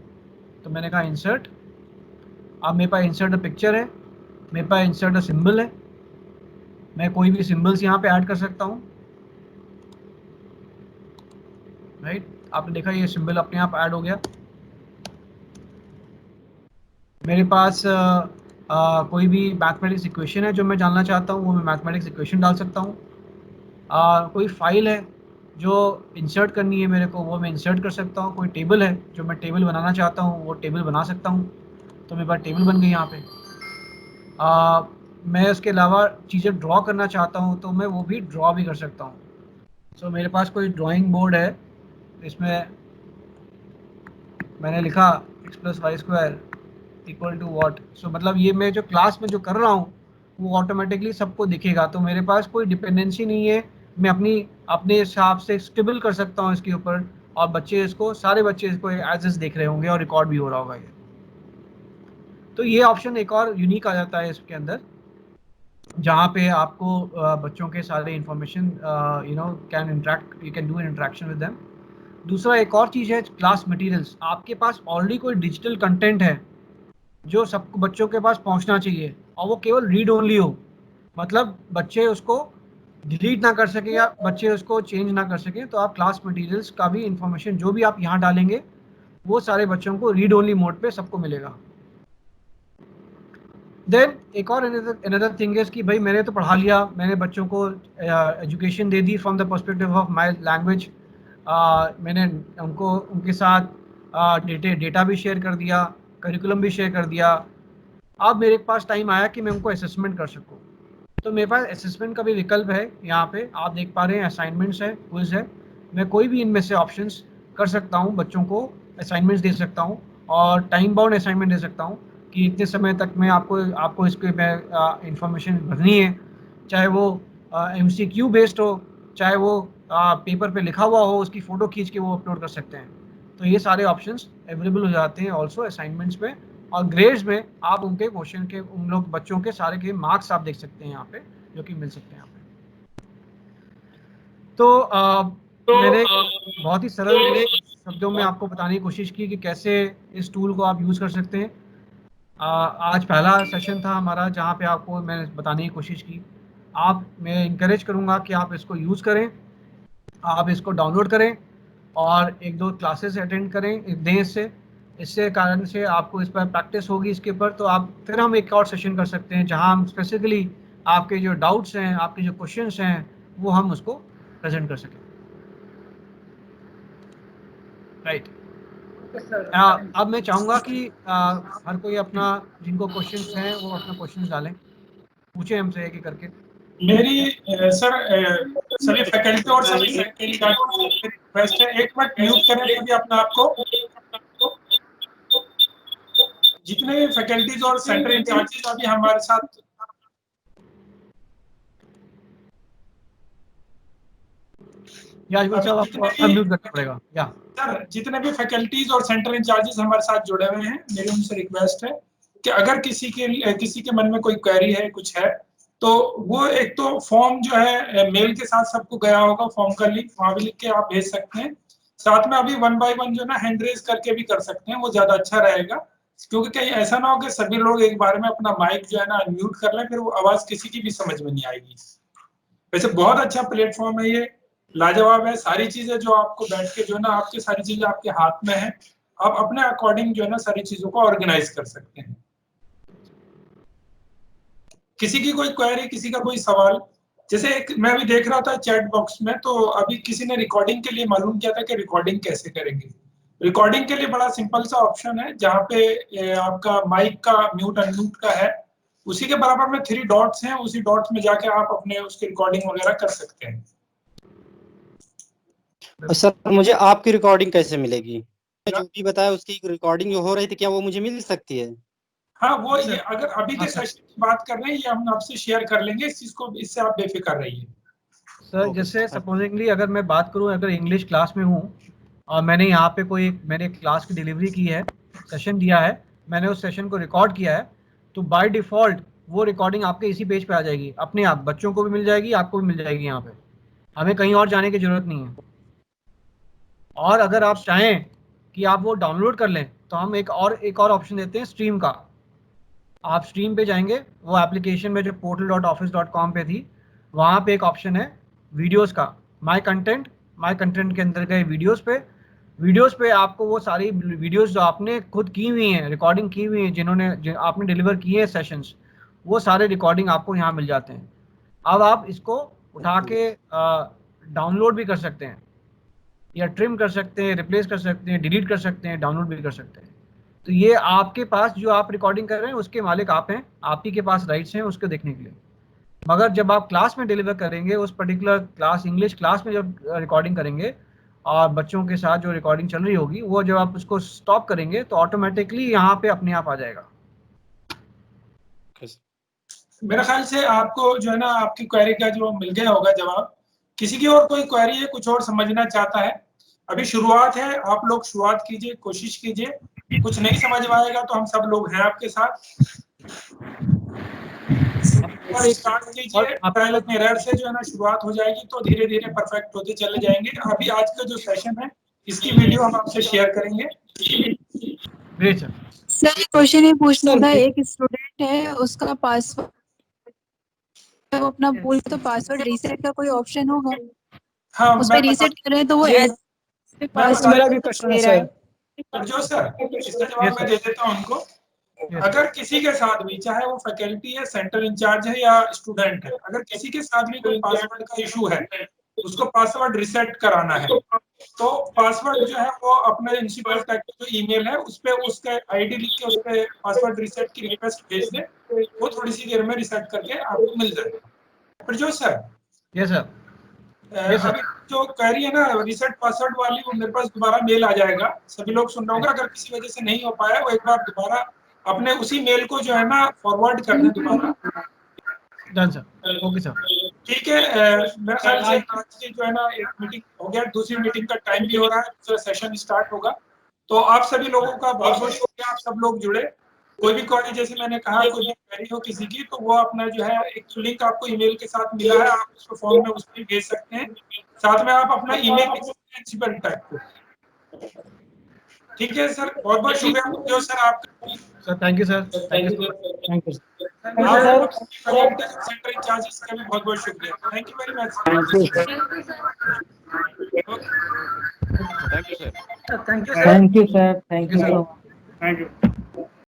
तो मैंने कहा इंसर्ट। अब मेरे पास इंसर्ट अ पिक्चर है, मेरे पास इंसर्ट अ सिंबल है। मैं कोई भी सिंबल्स यहाँ पे ऐड कर सकता हूँ, राइट। आपने देखा ये सिंबल अपने आप ऐड हो गया। मेरे पास कोई भी मैथमेटिक्स इक्वेशन है जो मैं जानना चाहता हूँ, वो मैं मैथमेटिक्स इक्वेशन डाल सकता हूँ। कोई फाइल है जो इंसर्ट करनी है मेरे को, वो मैं इंसर्ट कर सकता हूँ। कोई टेबल है जो मैं टेबल बनाना चाहता हूँ, वो टेबल बना सकता हूँ। तो मेरे पास टेबल बन गई यहाँ पे। मैं उसके अलावा चीज़ें ड्रॉ करना चाहता हूँ तो मैं वो भी ड्रॉ भी कर सकता हूँ। सो मेरे पास कोई ड्राइंग बोर्ड है, इसमें मैंने लिखा x+y² इक्वल टू वॉट। सो मतलब ये मैं जो क्लास में जो कर रहा हूँ वो ऑटोमेटिकली सबको दिखेगा। तो मेरे पास कोई डिपेंडेंसी नहीं है, मैं अपने हिसाब से स्टेबल कर सकता हूँ इसके ऊपर, और बच्चे इसको, सारे बच्चे इसको एज इज देख रहे होंगे और रिकॉर्ड भी हो रहा होगा ये। तो ये ऑप्शन एक और यूनिक आ जाता है इसके अंदर, जहाँ पे आपको बच्चों के सारे information can interact, you can do an interaction with them. दूसरा एक और चीज़ है क्लास मटेरियल्स। आपके पास ऑलरेडी कोई डिजिटल कंटेंट है जो सब बच्चों के पास पहुंचना चाहिए, और वो केवल रीड ओनली हो, मतलब बच्चे उसको डिलीट ना कर सके या बच्चे उसको चेंज ना कर सके। तो आप क्लास मटेरियल्स का भी इंफॉर्मेशन जो भी आप यहाँ डालेंगे वो सारे बच्चों को रीड ओनली मोड पे सबको मिलेगा। देन एक और अनदर थिंग है कि भाई मैंने तो पढ़ा लिया, मैंने बच्चों को education they the from the perspective of my language. मैंने उनको उनके साथ डेटा भी शेयर कर दिया, करिकुलम भी शेयर कर दिया। अब मेरे पास टाइम आया कि मैं उनको असेसमेंट कर सकूं। तो मेरे पास असेसमेंट का भी विकल्प है। यहाँ पे आप देख पा रहे हैं असाइनमेंट्स है, क्विज है। मैं कोई भी इनमें से ऑप्शंस कर सकता हूँ, बच्चों को असाइनमेंट्स दे सकता हूँ और टाइम बाउंड असाइनमेंट दे सकता हूँ कि इतने समय तक मैं आपको इसके में इंफॉर्मेशन भरनी है, चाहे वो MCQ बेस्ड हो, चाहे वो पेपर पे लिखा हुआ हो, उसकी फ़ोटो खींच के वो अपलोड कर सकते हैं। तो ये सारे ऑप्शंस अवेलेबल हो जाते हैं ऑल्सो असाइनमेंट्स में। और ग्रेड्स में आप उनके क्वेश्चन के, उन लोग बच्चों के सारे के मार्क्स आप देख सकते हैं यहाँ पे, जो कि मिल सकते हैं यहाँ पे। तो मैंने बहुत ही सरल शब्दों में आपको बताने की कोशिश की कि कैसे इस टूल को आप यूज़ कर सकते हैं। आज पहला सेशन था हमारा जहाँ पे आपको मैंने बताने की कोशिश की। मैं इंकरेज करूँगा कि आप इसको यूज़ करें, आप इसको डाउनलोड करें और 1-2 क्लासेस अटेंड करें दें इससे कारण से आपको इस पर प्रैक्टिस होगी इसके ऊपर। तो आप फिर हम एक और सेशन कर सकते हैं जहां हम स्पेसिफिकली आपके जो डाउट्स हैं, आपके जो क्वेश्चंस हैं, वो हम उसको प्रेजेंट कर सकें। राइट। अब मैं चाहूँगा कि हर कोई अपना, जिनको क्वेश्चंस हैं वो अपना क्वेश्चंस डालें, पूछें हमसे एक एक करके। मेरी सभी फैकल्टी और सभी फैकल्टी का रिक्वेस्ट है, एक मिनट म्यूट करें सभी अपने आप को। जितने भी फैकल्टीज और सेंटर इंचार्जेस अभी हमारे साथ, अनम्यूट करना पड़ेगा। या सर, जितने भी फैकल्टीज और सेंटर इंचार्जेस हमारे साथ जुड़े हुए हैं, मेरी उनसे रिक्वेस्ट है कि अगर किसी के मन में कोई क्वेरी है, कुछ है, तो वो एक तो फॉर्म जो है मेल के साथ सबको गया होगा, फॉर्म का लिंक वहां भी लिख के आप भेज सकते हैं। साथ में अभी 1 बाय 1 जो ना हैंड रेज करके भी कर सकते हैं, वो ज्यादा अच्छा रहेगा, क्योंकि कहीं ऐसा ना हो कि सभी लोग एक बार में अपना माइक जो है ना अनम्यूट कर लें, फिर वो आवाज किसी की भी समझ में नहीं आएगी। वैसे बहुत अच्छा प्लेटफॉर्म है ये, लाजवाब है। सारी चीजें जो आपको बैठ के जो है ना, आपकी सारी चीजें आपके हाथ में है, आप अपने अकॉर्डिंग जो है ना सारी चीजों को ऑर्गेनाइज कर सकते हैं। किसी की कोई क्वेरी, किसी का कोई सवाल, जैसे एक मैं अभी देख रहा था चैट बॉक्स में, तो अभी किसी ने रिकॉर्डिंग के लिए मालूम किया था कि रिकॉर्डिंग कैसे करेंगे। रिकॉर्डिंग के लिए बड़ा सिंपल सा ऑप्शन है, जहाँ पे आपका माइक का म्यूट अनम्यूट का है, उसी के बराबर में 3 डॉट्स हैं, उसी डॉट्स में जाके आप अपने उसकी रिकॉर्डिंग वगैरह कर सकते हैं। सर, मुझे आपकी रिकॉर्डिंग कैसे मिलेगी? जो भी बताया उसकी रिकॉर्डिंग जो हो रही थी, क्या वो मुझे मिल सकती है? हाँ, वो ये अगर अभी के सेशन की बात कर रहे हैं, ये हम आपसे शेयर कर लेंगे इस चीज को, इससे आप बेफिक्र रहिए। सर जैसे सपोजिंगली अगर मैं बात करूं, अगर इंग्लिश क्लास में हूं और मैंने यहाँ पे मैंने क्लास की डिलीवरी की है, सेशन दिया है, मैंने उस सेशन को रिकॉर्ड किया है, तो बाय डिफ़ॉल्ट वो रिकॉर्डिंग आपके इसी पेज पे आ जाएगी अपने आप। बच्चों को भी मिल जाएगी, आपको भी मिल जाएगी यहाँ पे, हमें कहीं और जाने की ज़रूरत नहीं है। और अगर आप चाहें कि आप वो डाउनलोड कर लें, तो हम एक और ऑप्शन देते हैं स्ट्रीम का। आप स्ट्रीम पे जाएंगे, वो एप्लीकेशन में जो portal.office.com पे थी, वहाँ पे एक ऑप्शन है वीडियोस का, माय कंटेंट के अंदर गए वीडियोस पे आपको वो सारी वीडियोस जो आपने खुद की हुई हैं, रिकॉर्डिंग की हुई हैं, आपने डिलीवर किए हैं सेशंस, वो सारे रिकॉर्डिंग आपको यहाँ मिल जाते हैं। अब आप इसको उठा के डाउनलोड भी कर सकते हैं, या ट्रिम कर सकते हैं, रिप्लेस कर सकते हैं, डिलीट कर सकते हैं, डाउनलोड भी कर सकते हैं। तो ये आपके पास जो आप रिकॉर्डिंग कर रहे हैं उसके मालिक आप हैं, आप ही के पास राइट्स हैं उसको देखने के लिए। मगर जब आप क्लास में डिलीवर करेंगे, उस पर्टिकुलर क्लास, इंग्लिश क्लास में जब रिकॉर्डिंग करेंगे और बच्चों के साथ जो रिकॉर्डिंग चल रही होगी, वो जब आप उसको स्टॉप करेंगे तो ऑटोमेटिकली यहाँ पे अपने आप आ जाएगा। मेरे ख्याल से आपको जो है ना आपकी क्वेरी का जो मिल गया होगा जवाब। किसी की और कोई क्वेरी है, कुछ और समझना चाहता है? अभी शुरुआत है, आप लोग शुरुआत कीजिए, कोशिश कीजिए। कुछ नहीं समझ में आएगा तो हम सब लोग हैं आपके साथ। स्टार्ट कीजिए, ट्रायल एंड एरर से जो है ना शुरुआत हो जाएगी, तो धीरे धीरे परफेक्ट होते चले जाएंगे। अभी आज का जो सेशन है इसकी वीडियो हम आपसे शेयर करेंगे। Great sir. सर क्वेश्चन ये पूछना था, एक स्टूडेंट है उसका पासवर्ड वो अपना भूल तो पासवर्ड रीसेट का कोई ऑप्शन होगा? हाँ, उस पे रीसेट करें तो वो मेरा भी क्वेश्चन है सर। जो सर इसका जवाब मैं दे देता हूँ उनको। अगर किसी के साथ भी, चाहे वो फैकल्टी है, सेंटर इंचार्ज है या स्टूडेंट है, अगर किसी के साथ भी कोई पासवर्ड का इशू है, उसको पासवर्ड रिसेट कराना है, तो पासवर्ड जो है वो अपने इंस्टीट्यूट का जो ईमेल है उस पे उसका आईडी लिख के उस पे पासवर्ड रिसेट की रिक्वेस्ट भेज दे, वो थोड़ी सी देर में रिसेट करके आपको मिल जाएगा। फिर जो सर यस सर, अभी जो कह रही है ना रिसेट पासवर्ड वाली, वो मेरे पास दोबारा मेल आ जाएगा, सभी लोग सुन रहे होंगे। अगर किसी वजह से नहीं हो पाया, वो एक बार दोबारा अपने उसी मेल को जो है ना फॉरवर्ड करना दोबारा। Done sir, okay sir. ठीक है, मेरे ख्याल से आज की जो है ना एक मीटिंग हो गया, दूसरी मीटिंग का टाइम भी हो रहा है, दूसरा सेशन स्टार्ट होगा। तो आप सभी लोगों का बहुत बहुत शुक्रिया, आप सब लोग जुड़े। कोई भी क्वेरी, जैसे मैंने कहा, कोई भी क्वेरी हो किसी की, तो वो अपना जो है एक लिंक आपको ईमेल के साथ मिला है, आप उसको फॉर्म में उस पर भेज सकते हैं। साथ में आप अपना ईमेल लिख सकते हैं प्रिंसिपल टाइप को। ठीक है सर, बहुत बहुत शुक्रिया जो सर आपका। Sir thank you sir, thank you thank you centre incharges का भी बहुत बहुत शुक्रिया। Thank you very much. Thank you sir, thank you.